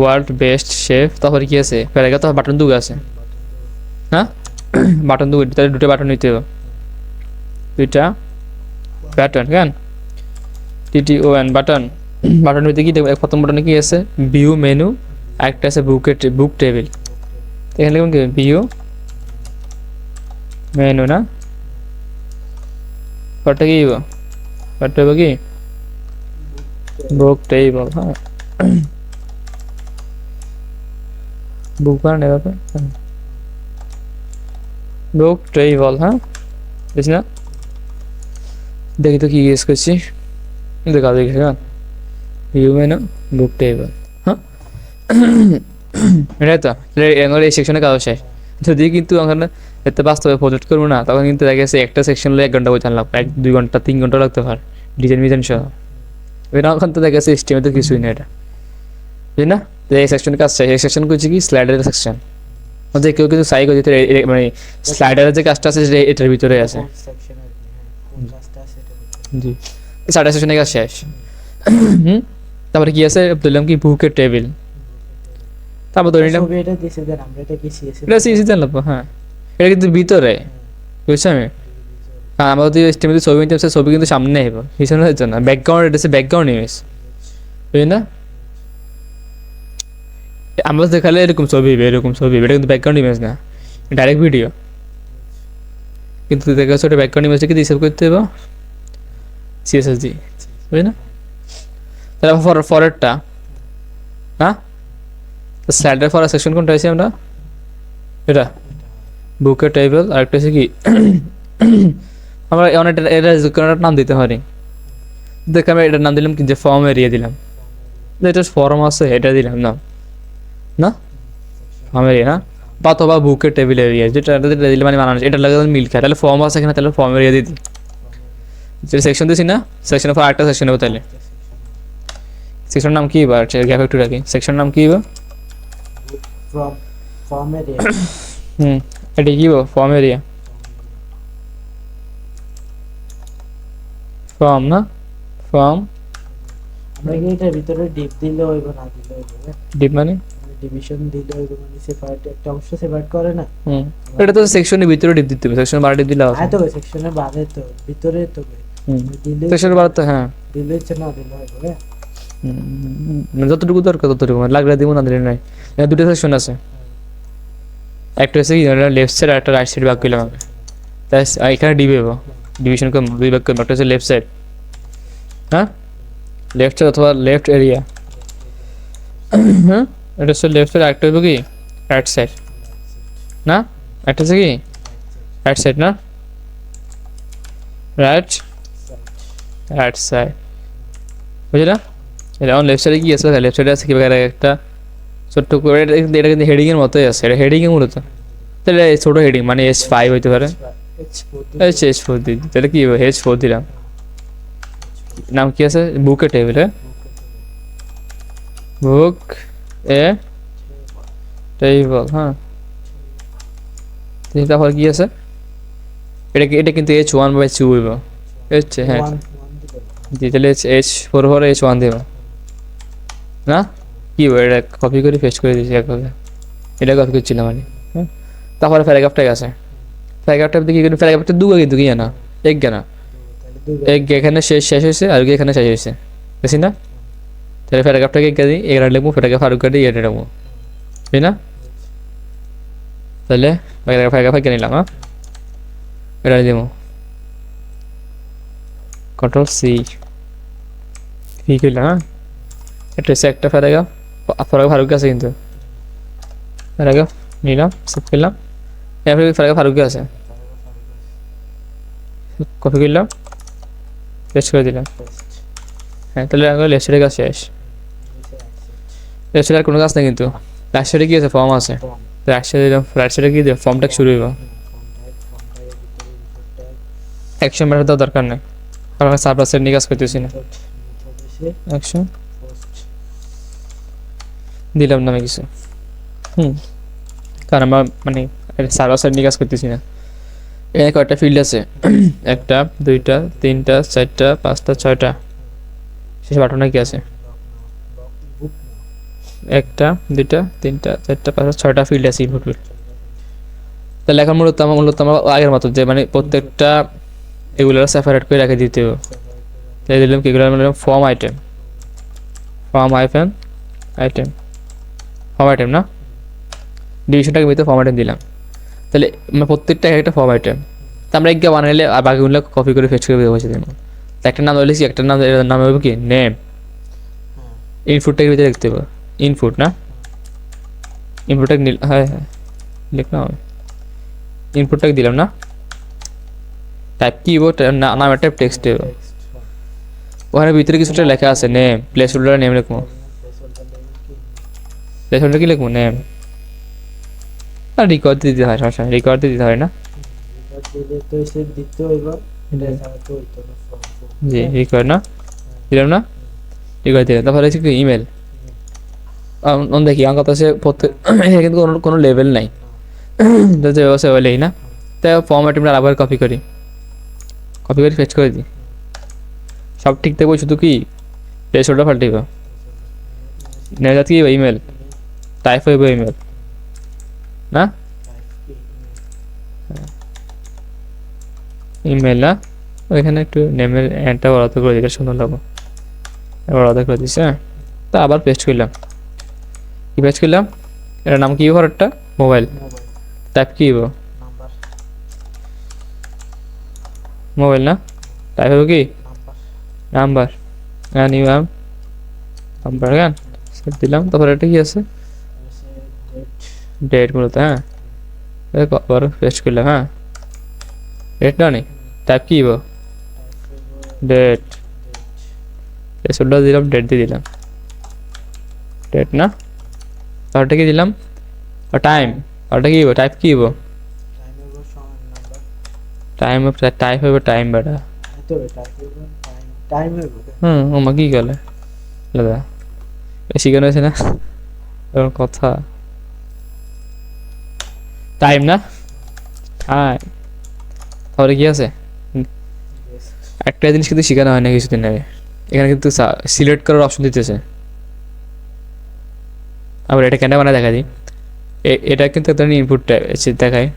Speaker 1: ওয়ার্ল্ড বেস্ট শেফ, তারপরে কি আছে প্যারাগ্রাফ, তারপর বাটন দুটো আছে। হ্যাঁ, বাটন দুটো, তাহলে দুটো বাটন নিতে হবে, দুইটা বাটন কেন, TTON বাটন। বাটনের ভিতরে কি দেখবো, প্রথম বাটনে কি আছে, ভিউ মেনু, একটা আছে বুক টেবিল, এখানে লিখুন কি ভিউ মেনু না, পরটা কি পরটা হবে কি বুক টেবিল। হ্যাঁ, বুক বানানো হবে বুক টেবিল। হ্যাঁ, বুঝছি না, দেখি তো কি ইউজ করছি, দেখা দেখি ভিউ মেনু বুক টেবিল। হ্যাঁ, এটাই তো এই সেকশনে কাজ শেষ। যদি কিন্তু ওখানে এতে বাস্তবে প্রজেক্ট করবো না, তখন কিন্তু দেখা গেছে একটা সেকশন 1 ঘন্টা বোঝান লাগবে, 1 2 ঘন্টা 3 ঘন্টা লাগতে পারে ডিজাইন মিজাইন সহ। এটা ওখান তো দেখা গেছে স্টিমে তো কিছুই না, এটা বুঝলি না। এই সেকশনের কাজ শেষ, এই সেকশন করছি কি স্লাইডারের সেকশন, যে কেউ কিন্তু সাই করে মানে স্লাইডারের যে কাজটা আছে সেটা এটার ভিতরে আছে। জি, সাইডার সেকশনের কাজ শেষ। তারপরে কি আছে বললাম কি বুকের টেবিল, তারপর ধরে নিলাম
Speaker 2: এটা দিছে দেন, আমরা এটা কি সিএসএস
Speaker 1: এটা সিসি জানলাম। হ্যাঁ, এটা কিন্তু ভিতরে বুঝছি আমি। হ্যাঁ, আমরা যদি স্টিমেতে ছবি নিতে চাই, ছবি কিন্তু সামনে আসবো, পিছনে হচ্ছে না, ব্যাকগ্রাউন্ড, এটা হচ্ছে ব্যাকগ্রাউন্ড ইমেজ, বুঝলি না। আমরা দেখালে এরকম ছবি, এরকম ছবি, এটা কিন্তু ব্যাকগ্রাউন্ড ইমেজ না, ডাইরেক্ট ভিডিও। কিন্তু দেখা যাচ্ছে ওটা ব্যাকগ্রাউন্ড ইমেজটাকে দিয়ে সেভ করতে হবে সিএসএস দিয়ে, বুঝলি না। তারপর ফরেরটা, হ্যাঁ, স্লাইডার ফর সেকশন কোনটা আছে আমরা, এটা বুকের টেবিল। আরেকটা হচ্ছে কি আমরা অনেকটা এটা নাম দিতে পারি, দেখ আমরা এটার নাম দিলাম কি যে ফর্ম এরিয়া দিলাম, এটা ফর্ম আছে এটা দিলাম না, না ফর্ম এরিয়া না, অথবা বুকের টেবিল এরিয়া, যেটা দিলে মানে মানানো, এটা লাগে মিল খায়, তাহলে ফর্ম আছে এখানে, তাহলে ফর্ম এরিয়া দিয়ে দিই, যেটা সেকশন দিয়েছি না, সেকশনের পর আরেকটা সেকশন নেবো, তাহলে সেকশন নাম কি বা গ্যাপ একটু রাখি, সেকশন নাম কি
Speaker 2: ফর্ম এরিয়া।
Speaker 1: এটা কি ফর্ম এরিয়া, ফর্ম না, ফর্ম
Speaker 2: আমরা কি এটার ভিতরে ডিপ দিলে হইব না দিলে হইব
Speaker 1: ডিপ মানে
Speaker 2: ডিভিশন দিলে হইব মানে সেপারেট একটা অংশ সেপারেট করে না
Speaker 1: এটা তো সেকশনের ভিতরে ডিপ দিতে হবে, সেকশন 12 ডিপ দিলে হবে।
Speaker 2: হ্যাঁ তো সেকশনে বাদে তো ভিতরে তো দিলে
Speaker 1: সেকশনের 12 তো হ্যাঁ
Speaker 2: দিলে হচ্ছে না দিলে হইব
Speaker 1: মানে যতটুকু দরকার ততটুকু, মানে লাগলে দিব না দিলে নাই। এখানে দুটো সেকশন আছে, একটা হচ্ছে কি লেফট সাইড আর একটা রাইট সাইড ভাগ করলাম আমি, তাই এখানে ডিবে ডিভিশন করে দুই ভাগ করলাম। একটা হচ্ছে লেফট সাইড, হ্যাঁ লেফট সাইড অথবা লেফট এরিয়া, হ্যাঁ এটা হচ্ছে লেফট সাইড। আরেকটা হইব কি রাইট সাইড, না একটা হচ্ছে কি রাইট সাইড, না রাইট রাইট সাইড, বুঝলা? এটা আমার লেফট সাইডে কি আছে, লেফট সাইডে আছে কি একটা ছোট্ট করে, এটা কিন্তু হেডিং এর মতোই আছে, এটা হেডিং এ মূলত। তাহলে ছোট হেডিং মানে H5 হইতে পারে, H4 দিই, তাহলে কি হবে H4 দিলাম। নাম কি আছে বুকে টেবিলে, বুক এ টেবিল, হ্যাঁ তারপর কি আছে, এটা কিন্তু H1/2 হইব, হচ্ছে হ্যাঁ জি, তাহলে H4 পরে H1 দিব না, কি হবে এটা কপি করে পেস্ট করে দিয়েছি একভাবে, এটা কপি করছিলাম আমি, হ্যাঁ। তারপরে প্যারাগ্রাফটাই আছে, প্যারাগ্রাফটা কি করি, প্যারাগ্রাফটা দুটো কিন্তু কি না এক না, এক এখানে শেষ হয়েছে আর এখানে শেষ হয়েছে, বুঝছি না? তাহলে প্যারাগ্রাফটাকে কে দিই এখানে লিখবো, প্যারাগ্রাফ ফারুক কাটি এটা লিখবো, বুঝলি না? তাহলে প্যারাগ্রাফ কে নিলাম, হ্যাঁ এটা দিব কন্ট্রোল সি, ঠিক হইল, হ্যাঁ। এটা হচ্ছে একটা প্যারাগ্রাফ, ফারুক আছে কিন্তু প্যারাগ্রাফ নিলাম, সেভ করলাম, এরপরে প্যারাগ্রাফ ফারুক আছে, কপি করলাম পেস্ট করে দিলাম, হ্যাঁ। তাহলে লেফট সাইডের কাজ শেষ, লেফট সাইডে আর কোনো কাজ নেই, কিন্তু রাইট সাইডে কি আছে ফর্ম আছে, রাইট সাইডে কি দেবে ফর্মটা শুরু হইব, অ্যাকশন ম্যাটার দেওয়ার দরকার নেই, কারণ আমি সার্ভার সাইড নিয়ে কাজ করতেছি না। অ্যাকশন দিলাম না আমি কিছু, কারণ আমার মানে সার্ভার সাইড নিয়ে কাজ করতেছি না। এখানে কয়েকটা ফিল্ড আছে, একটা দুইটা তিনটা চারটা পাঁচটা ছয়টা, শেষ বাটনে কি আছে, একটা দুইটা তিনটা চারটা পাঁচটা ছয়টা ফিল্ড আছে, ইনপুট ফিল্ড। তাহলে এখন মূলত আমার আগের মতো যে মানে প্রত্যেকটা এগুলো সেপারেট করে রেখে দিতে হবে। তাই দিলাম কি এগুলো ফর্ম আইটেম, ফর্ম আইটেম না, ডিভিশনটাকে ভিতরে ফর্ম আইটেম দিলাম। তাহলে প্রত্যেকটা একটা ফর্ম আইটেম, তা আমরা এক বানাইলে আর বাকিগুলো কপি করে পেস্ট করে বসে দেবো। একটা নাম লিখছি, একটা নাম হবে কি নেম, ইনপুটটাকে ভিতরে লিখতে হবে, ইনপুট না ইনপুটটাকে হ্যাঁ হ্যাঁ লিখলাম আমি, ইনপুটটাকে দিলাম না, টাইপ কি নাম একটা টেক্সট দেবো, ওখানে ভিতরে কিছুটা লেখা আছে নেম, প্লেস হোল্ডার নেম লিখবো, প্লেস হোল্ডার কি লিখবো নেম, আর রেকর্ড দিতে হয়, সমস্যা রেকর্ড দিতে হয় না, জি রেকর্ড না দিলাম না, রেকর্ড দিলাম। তারপরে হচ্ছে কি ইমেল, দেখি আমার কথা হচ্ছে প্রত্যেক কিন্তু কোনো লেভেল নাই, যে ব্যবস্থা বলেই না, তাই ফর্ম আইটেমটা আবার কপি করি পেস্ট করে দিই, সব ঠিক থাকবে, শুধু কি প্লেস হোল্ডার পাল্টাইব, নেওয়া কি ইমেল টাইপ হইব ইমেল না, ইমেল না, ওইখানে একটু নেমের এন্ডটা বড় করে দিলে সুন্দর লাগবে, বড় করে দিচ্ছে, হ্যাঁ। তা আবার পেস্ট করলাম, কি পেস্ট করলাম, এটার নাম কি একটা মোবাইল, টাইপ কি হইব মোবাইল না, টাইপ হবে কি নাম্বার, নিলাম নাম্বার গান সেট দিলাম। তারপর এটা কি আছে ডেট মূলত, হ্যাঁ আবার পেস্ট করলাম, হ্যাঁ ডেট না নি, টাইপ কি হইব ডেট, পেস্টটা দিলাম, ডেট দিয়ে দিলাম, ডেট না, তারপরটা কি দিলাম টাইম, ওটা কি হইব টাইপ কি হইব টাইম, টাইপ হইব টাইম বেটা, ওমা কি গেলে দাদা শিখানো হয়েছে না কথা, টাইম না টাইম। তাহলে কি আছে একটা জিনিস কিন্তু শেখানো হয় না কিছুদিন আগে, এখানে কিন্তু সিলেক্ট করার অপশন দিতেছে। আবার এটা কেন বানায় দেখা দিই, এটা কিন্তু একটা ইনপুট দেখায়।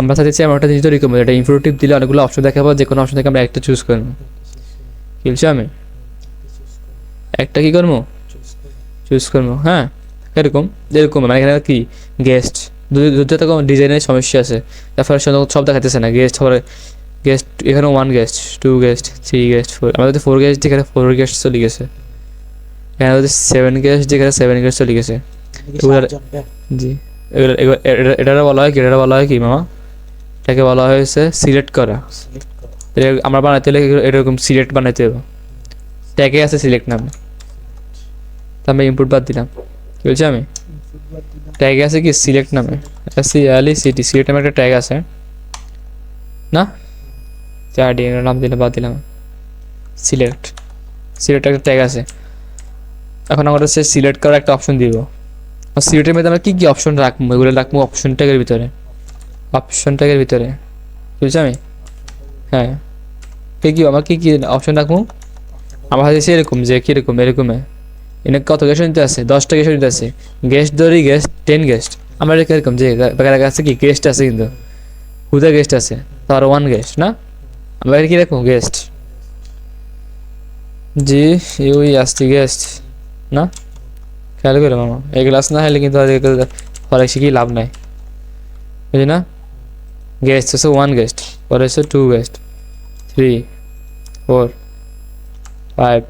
Speaker 1: আমরা চাইছি আমরা একটা জিনিস তৈরি করবো, এটা ইনপুটিভ দিলে অনেকগুলো অপশন দেখাবো, যে কোনো অপশন থেকে আমরা একটা চুজ করবো। বলছি আমি একটা কি করবো, চুজ করবো। হ্যাঁ এরকম যেরকম মানে এখানে কি গেস্ট দুটো ডিজাইনের সমস্যা আছে, তারপরে সব দেখাতেছে না। গেস্ট হবে গেস্ট, এখানে 1 গেস্ট 2 গেস্ট 3 গেস্ট 4, আমাদের 4 গেস্ট যেখানে 4 গেস্ট চলে গেছে, এখানে হচ্ছে 7 গেস্ট যেখানে 7 গেস্ট চলে গেছে। জি এটা বলা হয় কি, এটা বলা হয় কি মামা, এটাকে বলা হয়েছে সিলেক্ট করা। আমরা বানাইতে হলে এরকম সিলেক্ট বানাইতে হবে, ট্যাগে আছে সিলেক্ট নামে। তো আমি ইনপুট বাদ দিলাম, কি বলছি আমি, ট্যাগে আছে কি সিলেক্ট নামে, সিটি সিলেক্ট নামে একটা ট্যাগ আছে না, চারডি নাম দিলে বাদ দিলাম। সিলেক্ট একটা ট্যাগ আছে। এখন আমরা সে সিলেক্ট করার একটা অপশন দিব। সিলেক্টের মধ্যে আমরা কী কী অপশন রাখবো, এগুলো রাখবো অপশন ট্যাগের ভিতরে, বুঝছি আমি। হ্যাঁ কী আমার কী কী অপশন রাখবো, আমার হাতে এরকম যে কীরকম এরকম এনে কত গেস্ট নিতে আছে, 10টা গেস্ট নিতে আছে। গেস্ট ধরি গেস্ট 10 গেস্ট, আমার এরকম যে কাছে কি গেস্ট আছে, কিন্তু হুদা গেস্ট আছে, তার 1 গেস্ট না, আমরা কি রাখবো গেস্ট জি ইউই আসছি গেস্ট না, খেয়াল করে মামা এই ক্লাস না হলে কিন্তু পরে শিখি লাভ নাই, বুঝলি না। গেস্ট হচ্ছে 1 গেস্ট, পরে হচ্ছে 2 গেস্ট 3 4 5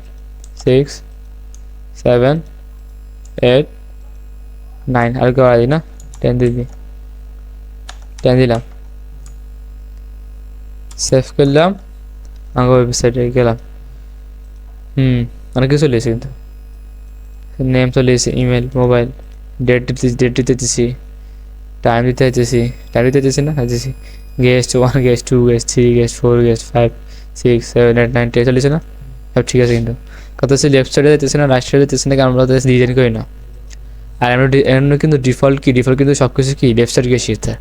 Speaker 1: 6 7 8 9, আর কেউ আছি না 10 দিবি, 10 দিলাম, সেভ করলাম, আমার ওয়েবসাইটে গেলাম। অনেক কিছু চলে এসেছে, কিন্তু নেম চলে এসেছে, ইমেল, মোবাইল, ডেট দিতেছি, টাইম দিতেছি না দিতেছি। Guest 1 guest 2 guest 3 guest 4 guest 5 6 7 8 9 10 চলেছে না, সব ঠিক আছে। কিন্তু কত হচ্ছে লেফট সাইডে দিতেছে না রাইট সাইডে দিতেছে না, কারণ আমরা ডিজাইন করি না। আর আমরা কিন্তু ডিফল্ট কিন্তু সব কিছু কি লেফট সাইড গিয়ে শিখতে,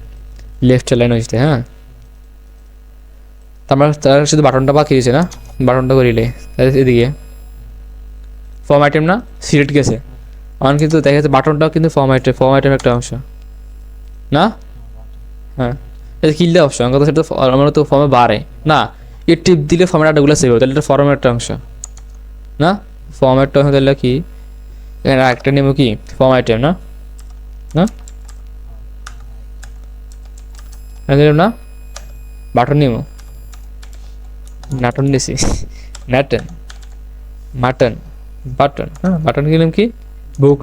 Speaker 1: লেফট লাইন হয়েছে। হ্যাঁ তার শুধু বাটনটা বাকি দিয়েছে না, বাটনটা করিলে এদিকে ফর্ম আইটেম না সিলেক্ট গেছে, আমার কিন্তু দেখা যাচ্ছে বাটনটাও কিন্তু ফর্ম আইটেম একটা অংশ না। হ্যাঁ এটা কিনলে অপশন কথা, সেটা আমার তো ফর্মে বাড়ে না, এ টিপ দিলে ফর্মের আটাগুলো সেভ হবে, তাহলে এটা ফর্মের একটা অংশ না, ফর্ম একটা অংশ তাহলে কি এখানে একটা নেব কি ফর্ম আইটেম না, না দিলাম না, বাটন নেব, নাটন দিছি নাটন মাটন বাটন, হ্যাঁ বাটন গেলাম কি বুক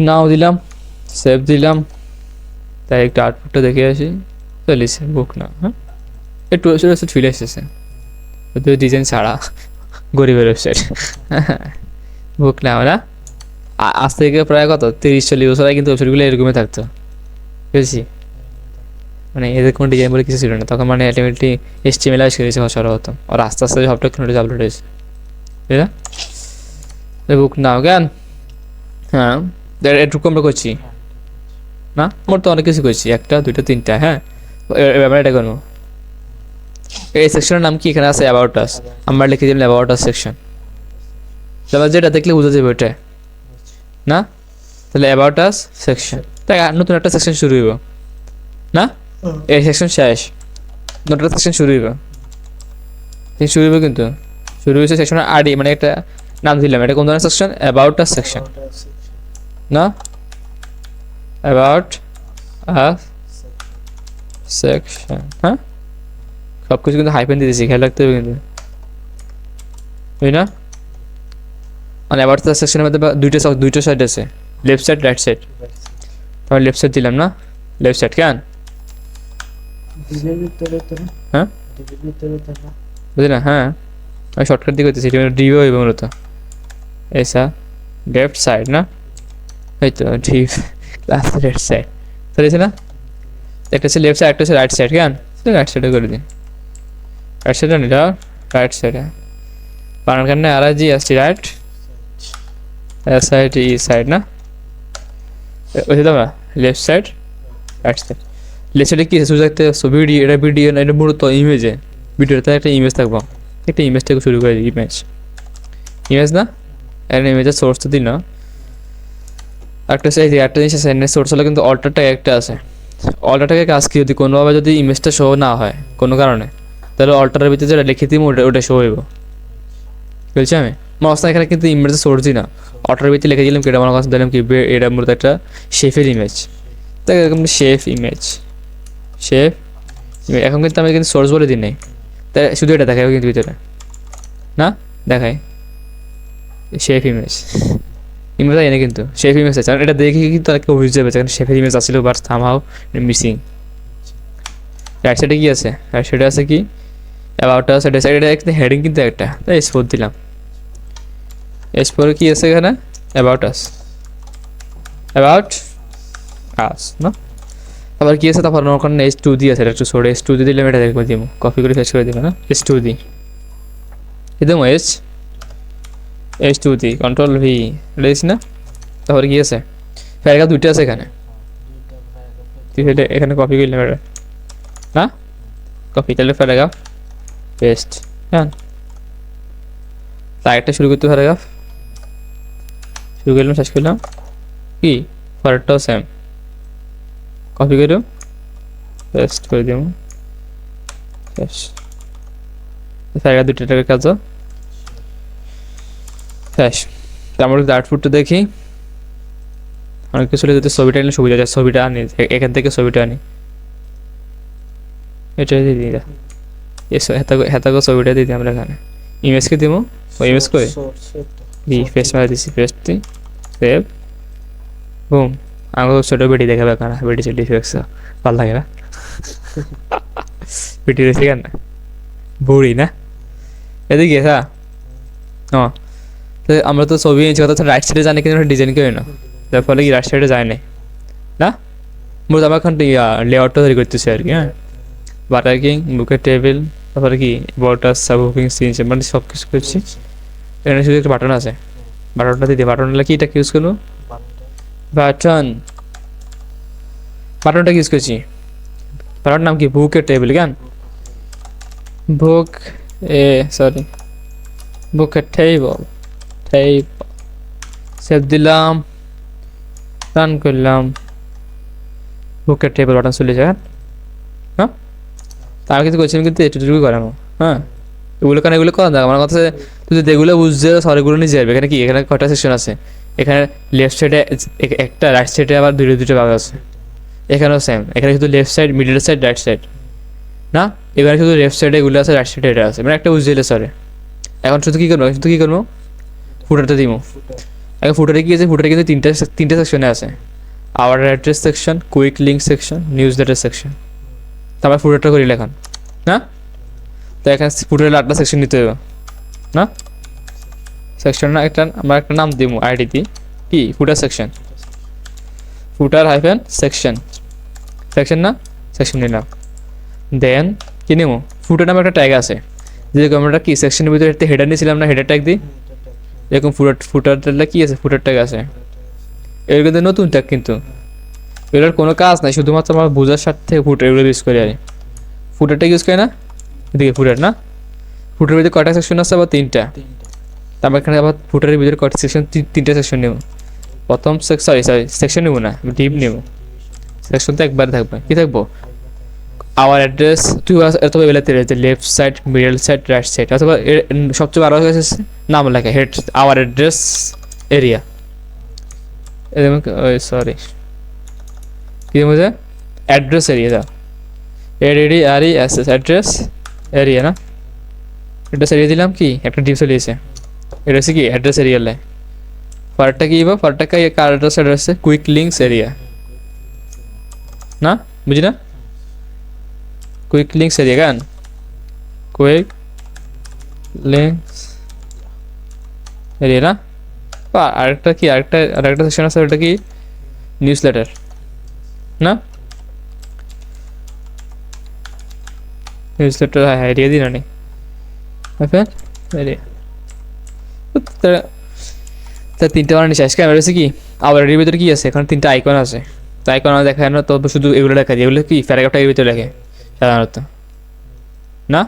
Speaker 1: নাও দিলাম, সেভ দিলাম, তাই একটু আউটপুটটা দেখে আসি, চলিস বুক না। হ্যাঁ একটু ফিরে এসেছে ডিজাইন ছাড়া, গরিবের ওয়েবসাইট। বুক না আমরা আজ থেকে প্রায় কত 30-40 বছর আগে কিন্তু ওয়েবসাইটগুলো এরকমই থাকতো, বুঝেছি। মানে এদের কোনো ডিজাইন বলে কিছু ছিল না তখন, মানে আলটিমেটলি HTML আজ করেছে সর্বপ্রথম, আর আস্তে আস্তে সব টেকনোলজি আপলোড হয়েছে, ঠিক আছে। বুক নাও কেন, হ্যাঁ এটুকু আমরা করছি না, মোট তো অনেক কিছু করছি, 1 2 3 হ্যাঁ এবার এটা করবো। এই সেকশনের নাম কি এখানে আছে অ্যাবাউট আস, আমরা লিখে দিলাম অ্যাবাউট আস সেকশন, তারপর যেটা দেখলে বুঝা যাবে ওইটা না, তাহলে অ্যাবাউট আস সেকশন, তাই নতুন একটা সেকশন শুরু হইব না, এই সেকশন শেষ, নতুন একটা সেকশন শুরু হইব কিন্তু শুরু হয়েছে সেকশনের আইডি, মানে একটা নাম দিলাম, এটা কোন ধরনের সেকশন, অ্যাবাউট আস সেকশন না, অ্যাবাউট আস সেকশন। হ্যাঁ সব কিছু কিন্তু হাইফেন দিয়ে দিয়েছি, খেয়াল রাখতে হবে কিন্তু, বুঝলি না। মানে অ্যাবাউট দ্য সেকশনের মধ্যে দুইটা সাইড আছে, লেফট সাইড রাইট সাইড, তাহলে লেফট সাইড দিলাম না, লেফট সাইড কেন, হ্যাঁ বুঝলি না। হ্যাঁ আমি শর্টকাট দিয়ে করতেছি, ডিভও হইব মূলত, এসা লেফট সাইড না, এই তো ডিভ ক্লাস লেফট সাইড চলেছে না, একটা হচ্ছে লেফট সাইড একটা হচ্ছে রাইট সাইড, কেন রাইট সাইডে করে দিই, রাইট সাইডে নিটা রাইট সাইডে বানান কেন আর জি আসছি রাইট সাইড ই সাইড না, বুঝলি তো লেফট সাইড রাইট সাইড, লেসেটে কি আছে শুধু একটা ভিডিও, এটা ভিডিও না, এটা মূলত ইমেজে, ভিডিওতে একটা ইমেজ থাকবো, একটা ইমেজ থেকে শুরু করে ইমেজ, ইমেজ না একটা ইমেজের সোর্স তো দিই না, একটা সেই একটা জিনিস আছে সোর্স হলে কিন্তু অল্টারটা একটা আছে, অল্টারটাকে কাজ কি যদি কোনোভাবে যদি ইমেজটা শো না হয় কোনো কারণে, তাহলে অল্টারের ভিতরে যেটা লিখে দিই ওটা শো হইব, বলছি আমি মস্তা এখানে কিন্তু ইমেজের সোর্স দিই না, অল্টারের ভিতরে লিখে দিলাম কি এটা আমার কাছে দিলাম কি এটা মূলত একটা শেফের ইমেজ, তাই এরকম শেফ ইমেজ, শেফ এখন কিন্তু আমি কিন্তু সোর্স বলে দিই নাই, তাই শুধু এটা দেখাই কিন্তু ভিতরে না দেখায় শেফ ইমেজ, ইমেজ এনে কিন্তু শেফ ইমেজ আছে, এটা দেখে কিন্তু তাকে বুঝতে যাবে যেখানে শেফের ইমেজ আসছিল বাট সামহাউ মিসিং। রাইট সাইডে কি আছে, রাইট সাইডে আছে কি অ্যাবাউট আস, এটা সাইডে একটা হেডিং কিন্তু একটা, তাই S4 দিলাম, S4 কি আছে এখানে অ্যাবাউট আস, অ্যাবাউট আস না, আবার কি আছে তারপর ওখানে H2 দিয়ে আছে, একটু সরে H2 দিয়ে দিলাম, এটা দেখে দিব, কপি করে পেস্ট করে দিব না, H2 দিই একদম H2 দিই কন্ট্রোল V দিস না, তারপরে কি আছে প্যারাগ্রাফ দুইটা আছে এখানে, তুই এখানে কপি করলাম এটা না, কপি তাহলে প্যারাগ্রাফ পেস্ট, হ্যাঁ একটা শুরু করতে প্যারাগ্রাফ শুরু করলাম শেষ করলাম কি পরেরটাও সেম, কপি করো পেস্ট করে দিব শেষ, প্যারাগ্রাফ দুইটা টাকার কাজ শেষ। আমরা যদি আউটপুটটা দেখি, অনেক কিছু যদি ছবিটা আনলে সুবিধা যায়, ছবিটা আনি এখান থেকে ছবিটা আনি, এটা দিয়ে দিই হেতাগো ছবিটা দিয়ে দিই আমরা এখানে, ইমেজকে দিব ওই ইমেজ করে দিই পেস্ট মারা দিচ্ছি, পেস্ট দিই সেভ বুম, আমাকে ছোটো বেটি দেখাবে কেন, বেটি চেটি ফেক্স ভালো লাগে না বেটি রেখে কেন বুড়ি না এদিকে হ্যাঁ হ্যাঁ, আমরা তো ছবি নিয়েছি কথা রাইট সাইডে জানি কিন্তু ডিজাইন করি না, যার ফলে কি রাইট সাইডে যায় না মূলত আমরা এখন লেআউটটা তৈরি করতেছি আর কি, হ্যাঁ বাটারকিং বুকের টেবিল, তারপরে কি বর্ডার সাব বুকিং সিন মানে সব কিছু করছি, এখানে শুধু একটা বাটন আছে, বাটনটা দিদি, বাটন হলে কি এটা ইউজ করবো, বাটনটা ইউজ করছি, বাটন নাম কি বুকের টেবিল কেন বুক সরি বুকের টেবিল সেভ দিলাম, রান করলাম, বুকের টেবিল বাটন চলে যায়, হ্যাঁ তার কিছু করছি কিন্তু এটুকু করানো, হ্যাঁ এগুলো কারণ এগুলো করা দেখ আমার কথা, তুই যদি এগুলো বুঝতে সরিগুলো নিয়ে যাবে, এখানে কি এখানে কটা সেকশন আছে, এখানে লেফট সাইডে একটা, রাইট সাইডে আবার দুটো ভাগ আছে, এখানেও সেম, এখানে শুধু left side middle side right side না, এখানে শুধু লেফট সাইডে এগুলো আছে, রাইট সাইডে এটা আছে, মানে একটা বুঝতে দিলে সরে। এখন শুধু কী করবো ফুটারটা দিব, এখন ফুটারে কি আছে, ফুটারে কিন্তু তিনটে সেকশনে আছে, our address section, quick link section, newsletter section, তারপর ফুটারটা করি লেখান না, তো এখানে ফুটারের 8টা সেকশন নিতে হবে না, সেকশন না একটা আমরা একটা নাম দিব আইডি দিই কি ফুটার সেকশন, ফুটার হাইফেন সেকশন না সেকশন নিলাম, দেন কি নেব ফুটার নামে একটা ট্যাগ আছে, যেরকম আমরা কি সেকশনের ভিতরে একটা হেডার নিয়েছিলাম না, হেডার ট্যাগ দিই এরকম ফুটারটা কি আছে, ফুটার ট্যাগ আছে, এর কিন্তু নতুন ট্যাগ কিন্তু এগুলোর কোনো কাজ নাই, শুধুমাত্র আমার বোঝার স্বার্থে ফুটার এগুলো ইউজ করি আর ফুটার ট্যাগ ইউজ করে না, এদিকে ফুটার না, ফুটারের ভিতরে কয়টা সেকশন আছে, আবার 3টা, তারপর এখানে আবার ফুটারের ভিতরে কয়টা সেকশন, 3টা সেকশন নেব, প্রথম সেকশন নেব না ডিপ নেব, সেকশন তো একবার থাকবে কি থাকবো আওয়ার অ্যাড্রেস, তুই অথবা বেলাতে রয়েছে left side middle side right side, অথবা সবচেয়ে ভালো হয়ে গেছে নাম লেখা head our address area, sorry কি বোঝা অ্যাড্রেস এরিয়া দাও, ADDRESS অ্যাড্রেস এরিয়া না, অ্যাড্রেস এরিয়া দিলাম কি একটা ডিপ চলে এসে, এটা হচ্ছে কি অ্যাড্রেস এরিয়া লাই, পরেরটা কি পরেরটা কার অ্যাড্রেস কুইক লিঙ্কস এরিয়া না, বুঝি না কুইক লিঙ্কস এরিয়া কেন কুইক লিঙ্কস এরিয়া না, আরেকটা কি আরেকটা সেকশন আছে, ওটা কি নিউজ লেটার না, নিউজ লেটার হ্যাঁ এরিয়া দিন নি এরিয়া, তা 3টা বানানি শেষ, ক্যামেরা আছে কি আবার এর ভিতরে কি আছে, এখানে 3টা আইকন আছে, তাই কোনো দেখায় না, তবে শুধু এগুলো দেখা যায়, এগুলো কি প্যারাগ্রাফটা এর ভিতরে লেখে সাধারণত, না?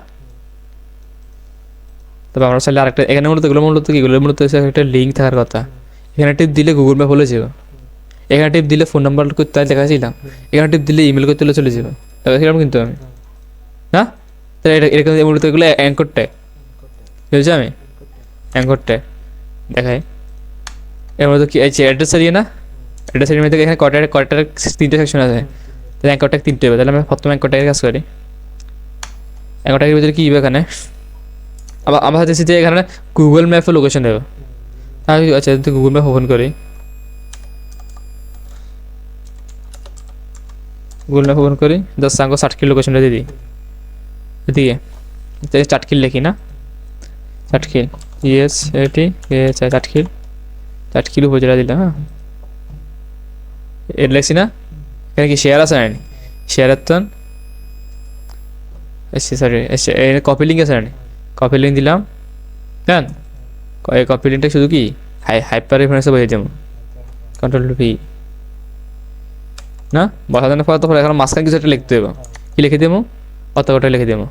Speaker 1: তবে আমরা চাইলে আরেকটা, এখানে মূলত এগুলো মূলত কি, এগুলো মূলত হচ্ছে একটা লিঙ্ক থাকার কথা। এখানে টিপ দিলে গুগল ম্যাপ হলে যাবে, এখানে টিপ দিলে ফোন নাম্বার করতে তাই দেখাছিলাম, এখানে টিপ দিলে ইমেল করতে হলে চলে যাবে, দেখাছিলাম কিন্তু আমি, না? তাহলে এটা এরকম মূলত এগুলো অ্যাঙ্কর ট্যাগ, বুঝছি আমি, অ্যাঙ্কর ট্যাগ দেখায়। এর মধ্যে কি আছে অ্যাড্রেস এরিয়া, না? অ্যাড্রেস এরিয়া থেকে এখানে কয়টা 3টে সেকশন আছে, তাহলে অ্যাঙ্কর ট্যাগ 3টে হবে। তাহলে আমি প্রথমে অ্যাঙ্কর ট্যাগের কাজ করি। অ্যাঙ্কর ট্যাগের ভিতরে কী হবে এখানে, আবার আমার হাতে যে এখানে গুগল ম্যাপে লোকেশন দেবো। আমি আচ্ছা যদি গুগল ম্যাপ ওপেন করি, গুগল ম্যাপ ওপেন করি, 10 সাঙ্গ 60 লোকেশনটা দিয়ে দিই এদিকে, চাটখিল লিখি, না? চাটখিল, ইয়েস এটি চাটখিল, চাটখিল উপজেলা দিলাম। হ্যাঁ এটা লেখছি না? এখানে কি শেয়ার আছে না? শেয়ারের তো সরি কপি লিঙ্ক আছে না? কপি লিঙ্ক দিলাম, হ্যাঁ। এই কপি লিঙ্কটা শুধু কি হাইপার রেফারেন্সে বসে দেবো, কন্ট্রোল ভি, না? বসানোর পর তারপর এখন মাঝখানে কিছু একটা লিখতে দেবো, কি লিখে দেবো, অত কটা লিখে দেবো।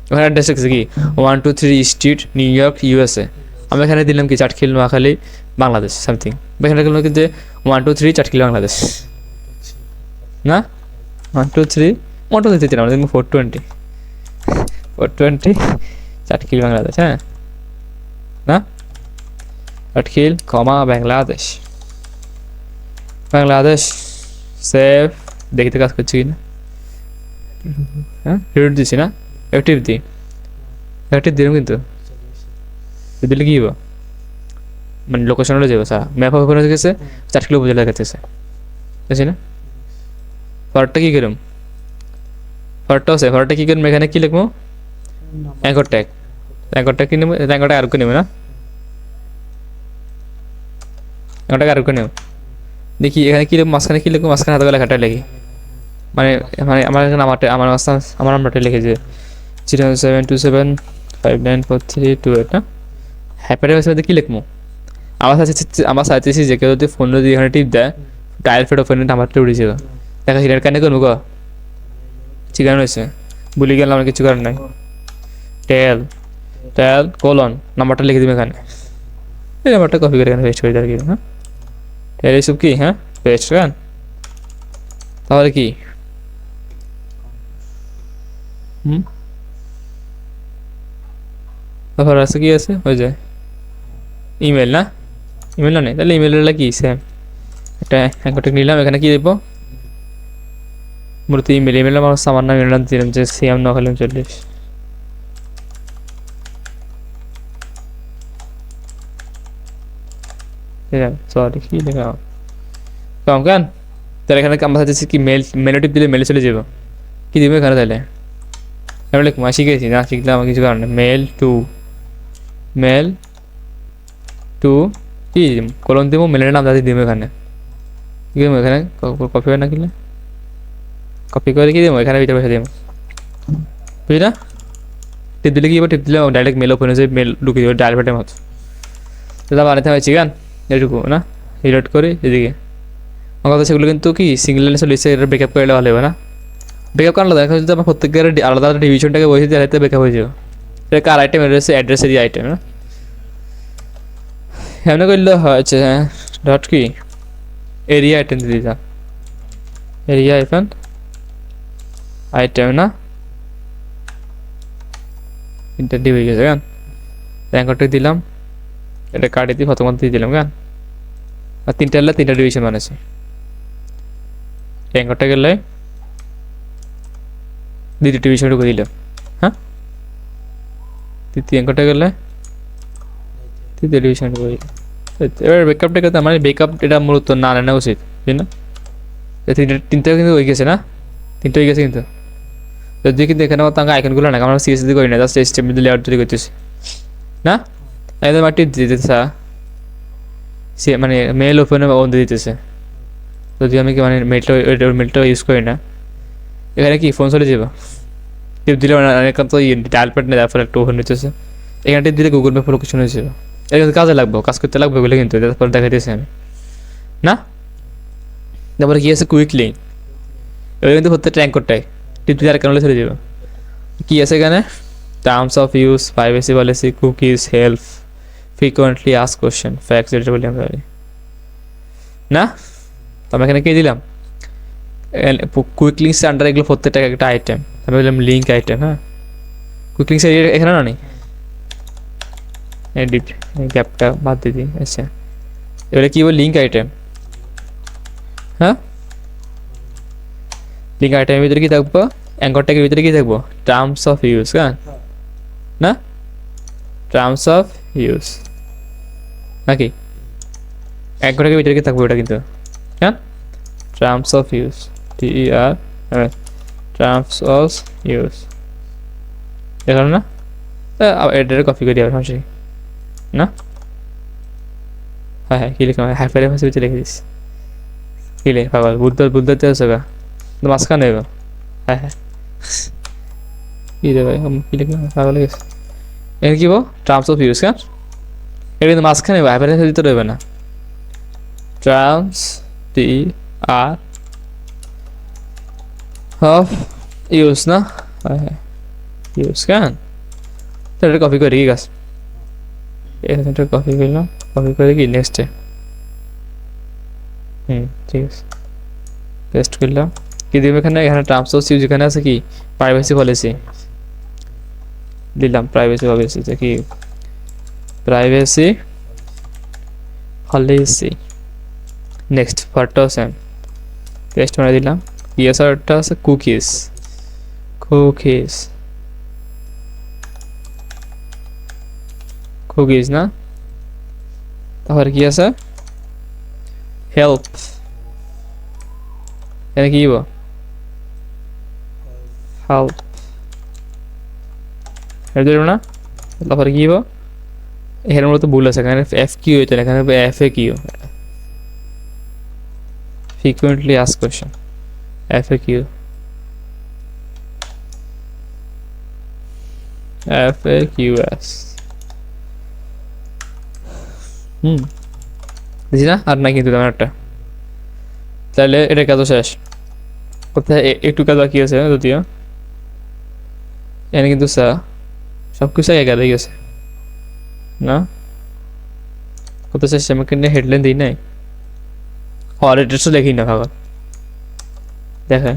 Speaker 1: ওখানে অ্যাড্রেস লিখছে কি 123 স্ট্রিট, নিউ ইয়র্ক, ইউএসএ। আমি এখানে দিলাম কি চাটখিল, নোয়াখালী, বাংলাদেশ সামথিং। এখানে দিলাম কি যে 123 চাটখিল, বাংলাদেশ, না? 123 দিলাম, দেখবো 420 চাটখিল, বাংলাদেশ, হ্যাঁ, না? চাটখিল বাংলাদেশ, বাংলাদেশ সেভ, দেখতে কাজ করছি কিনা। হ্যাঁ রিড দিছি না, অ্যাক্টিভ দিই, অ্যাক্টিভ দিলাম কিন্তু দিলে কী হবো, মানে লোকেশন হলে যাবো, স্যার ম্যাপ ওপেন হয়ে গেছে, 4 কিলো উপজেলা গেছে, বুঝছি না? ফরটা কী করুম, ফরটা আছে, ফরটা কী করুম, এখানে কী লিখবো, অ্যাঙ্কর ট্যাগ, অ্যাঙ্কর ট্যাগ কি নেবো, অ্যাঙ্কর ট্যাগ আর কি নেবো, না? অ্যাঙ্কর ট্যাগ আর কি নেবো, দেখি এখানে কী লিখবো, মাঝখানে কী লিখবো, মাঝখানে হাতে লেখাটা লিখি, মানে মানে আমার এখানে আমার নাম্বারটা লিখে যে 072759432, না? হ্যাপারের মধ্যে কী লিখবো, আমার চাইতেছি যে কেউ যদি ফোন যদি এখানে টিপ দেয়, ডায়াল ফেড ওপেন নাম্বারটা উঠে যাবে, দেখা হিরার কানে করবো গো, ঠিকানা রয়েছে, ভুলে গেলাম, আমার কিছু করার নাই, টেল কোলন নাম্বারটা লিখে দিবে এখানে, এই নাম্বারটা কপি করে এখানে পেস্ট করে দেওয়ার কি, হ্যাঁ টেল এইসব কি, হ্যাঁ পেস্ট করেন, তাহলে কি তারপর আছে কি আছে, ওই যে ইমেল, না? ইমেল না নেই, তাহলে ইমেলটা কি সেম, একটা অ্যাঙ্কর ট্যাগ নিলাম, এখানে কি দেবো, মূলত ইমেল আমার আমার নাম ইমেল দিলাম যে সিএম নোয়াখালী 39, সরি কি লেখা কম কেন, তাহলে এখানে আমরা চাচ্ছি কি মেল টিপ দিলে মেলে চলে যাবো, কি দেবো এখানে, তাহলে আমি লিখবো, শিখেছি না, শিখলে আমার কিছু কারণে মেল টু কি কলম দেবো, মেলের নাম দাদি দেবো, এখানে কি দেবো, এখানে কপি হয় না কিনলে কপি করে কি দেবো, এখানে ভিতরে বসে দেবো, বুঝলি না? টিপ দিলে কি টিপ দিলে ডাইরেক্ট মেল ওপেন হয়েছে, মেল ঢুকিয়ে দেবো ডাইরেক্টের মতো, সেটা বানাতে হয়েছে গান এটুকু, না? রিলোড করে এদিকে আমার কথা, সেগুলো কিন্তু কি সিঙ্গেল লাইনে চলে এসে এটা ব্রেকআপ করলে ভালো হবে, না? ব্রেকআপ করার দেখা যদি আমার প্রত্যেকের আলাদা আলাদা ডিভিশনটাকে বসে দিয়ে আলাদা ব্রেকআপ হয়ে যাবে, এটা কার আইটেম, এটা হচ্ছে অ্যাড্রেস এরিয়া আইটেম, না? এমনি করলে হচ্ছে, হ্যাঁ ডট কি এরিয়া আইটেম দিয়ে দিলাম, এরিয়া আইটেম, না? ইন্টারভিউ হয়ে গেছে গান, অ্যাঙ্করটা দিলাম, এটা কার্ডে দিয়ে প্রথমত দিয়ে দিলাম গান, আর 3টা ডিভিশন বানাইছে, অ্যাঙ্করটা গেলে 2টা ডিভিশন ঢুকে দিলাম, হ্যাঁ তৃতীয় অ্যাঙ্করটা গেলে 3টা ডিভিশন ঢুকে দিলাম। এবার ব্যাকআপটা কিন্তু আমার ব্যাকআপ এটা মূলত না নেওয়া উচিত, বুঝলি না? তিনটাও কিন্তু হয়ে গেছে, না? 3টা হয়ে গেছে কিন্তু, যদি কিন্তু এখানে আমার তাঙ্কা আইকনগুলো না, আমরা সিএসডি করি না, জাস্ট এইচটিএমএল দিয়ে লেআউট তৈরি করতেছি, না? একদম একটি দিতেছে, সে মানে মেল ওপেনে অন দিয়ে দিতেছে, যদি আমি কি মানে মেলটা ইউজ করি না, এখানে কি ফোন চলে যাবো, টিপ দিলে এখান তো ডায়াল প্যাড নেই, তারপর একটু ওপেন হইতেছে, এখানে টিপ দিলে গুগল ম্যাপ লোকেশন হয়ে যাবে, এটা কিন্তু কাজে লাগবো, কাজ করতে লাগবে বলে কিন্তু তারপর দেখাইতেছি আমি, না? তারপরে কি আছে কুইক লিঙ্ক, এবার কিন্তু প্রত্যেকটা অ্যাঙ্করটাই টিপতে আর কেন ছেড়ে যাবে। কি আছে এখানে, terms of use, privacy policy, cookies, help, frequently ask question, facts, যেটা বলি আমরা না। তো আমি এখানে কি দিলাম, কুইক লিঙ্কস আন্ডার এগুলো প্রত্যেকটা একটা আইটেম, আমি বললাম লিঙ্ক আইটেম। হ্যাঁ, কুইক লিঙ্কস এখানে না নেই, এডিট গ্যাপটা বাদ দিয়ে দিই। আচ্ছা, এবারে কি বল লিঙ্ক আইটেম। হ্যাঁ, লিঙ্ক আইটেমের ভিতরে কি থাকবো, অ্যাঙ্কর ট্যাগের ভিতরে কি থাকবো, টার্মস অফ ইউজ। হ্যাঁ না, টার্মস অফ ইউজ নাকি অ্যাঙ্কর ট্যাগের ভিতরে কি থাকবো ওটা কিন্তু। হ্যাঁ, terms of use, TER, terms of use দেখলাম না। এটারে কপি করি আবার সমস্যা না। হ্যাঁ হ্যাঁ, কি লিখলাম, হাইফার রেফারেন্স ভিতরে লিখে দিস। কি লে পাগল, বুদ্ধতে আছে গা, মাঝখানে এবার। হ্যাঁ হ্যাঁ, কি রে ভাই, কি লিখলাম পাগল গেছে। এখানে কি বল, টার্মস অফ ইউজ। হ্যাঁ, এটা কিন্তু মাঝখানে হাইফার রেফারেন্স দিতে রইবে না। টার্মস TER অফ ইউজ না। হ্যাঁ হ্যাঁ, ইউজ। কেন তো এটা কপি করি, ঠিক আছে, এটা কপি করলাম, কপি করে কি নেক্সটে, ঠিক আছে, পেস্ট করলাম। কি দিব এখানে, এখানে টার্মস অফ ইউজ এখানে আছে কি, প্রাইভেসি পলিসি দিলাম, প্রাইভেসি পলিসিতে কি, প্রাইভেসি পলিসি। নেক্সট ফরটাও সেম, পেস্ট করে দিলাম। পিএসআরটা আছে কুকিজ, কুকিজ কুকিজ না। তারপরে কি আছে, হেল্প, এখানে কি দিব, হেল্প, হেল্প দেব না। তারপরে কি দিব, এখানে মূলত ভুল আছে, এখানে এফ কিউ হইতো না, এখানে F A Q, frequently ask question, FAQ, FAQs। বুঝি না, আর নাই কিন্তু তেমন একটা। তাহলে এটা কাজও শেষ, কোথায় একটু কাজ বাকি আছে যদিও, এখানে কিন্তু সব কিছু একা হয়ে গেছে না। কোথায় শেষ, আমি কিন্তু হেডলাইন দিই নাই, আর অ্যাড্রেসও দেখি না ভাগল। দেখেন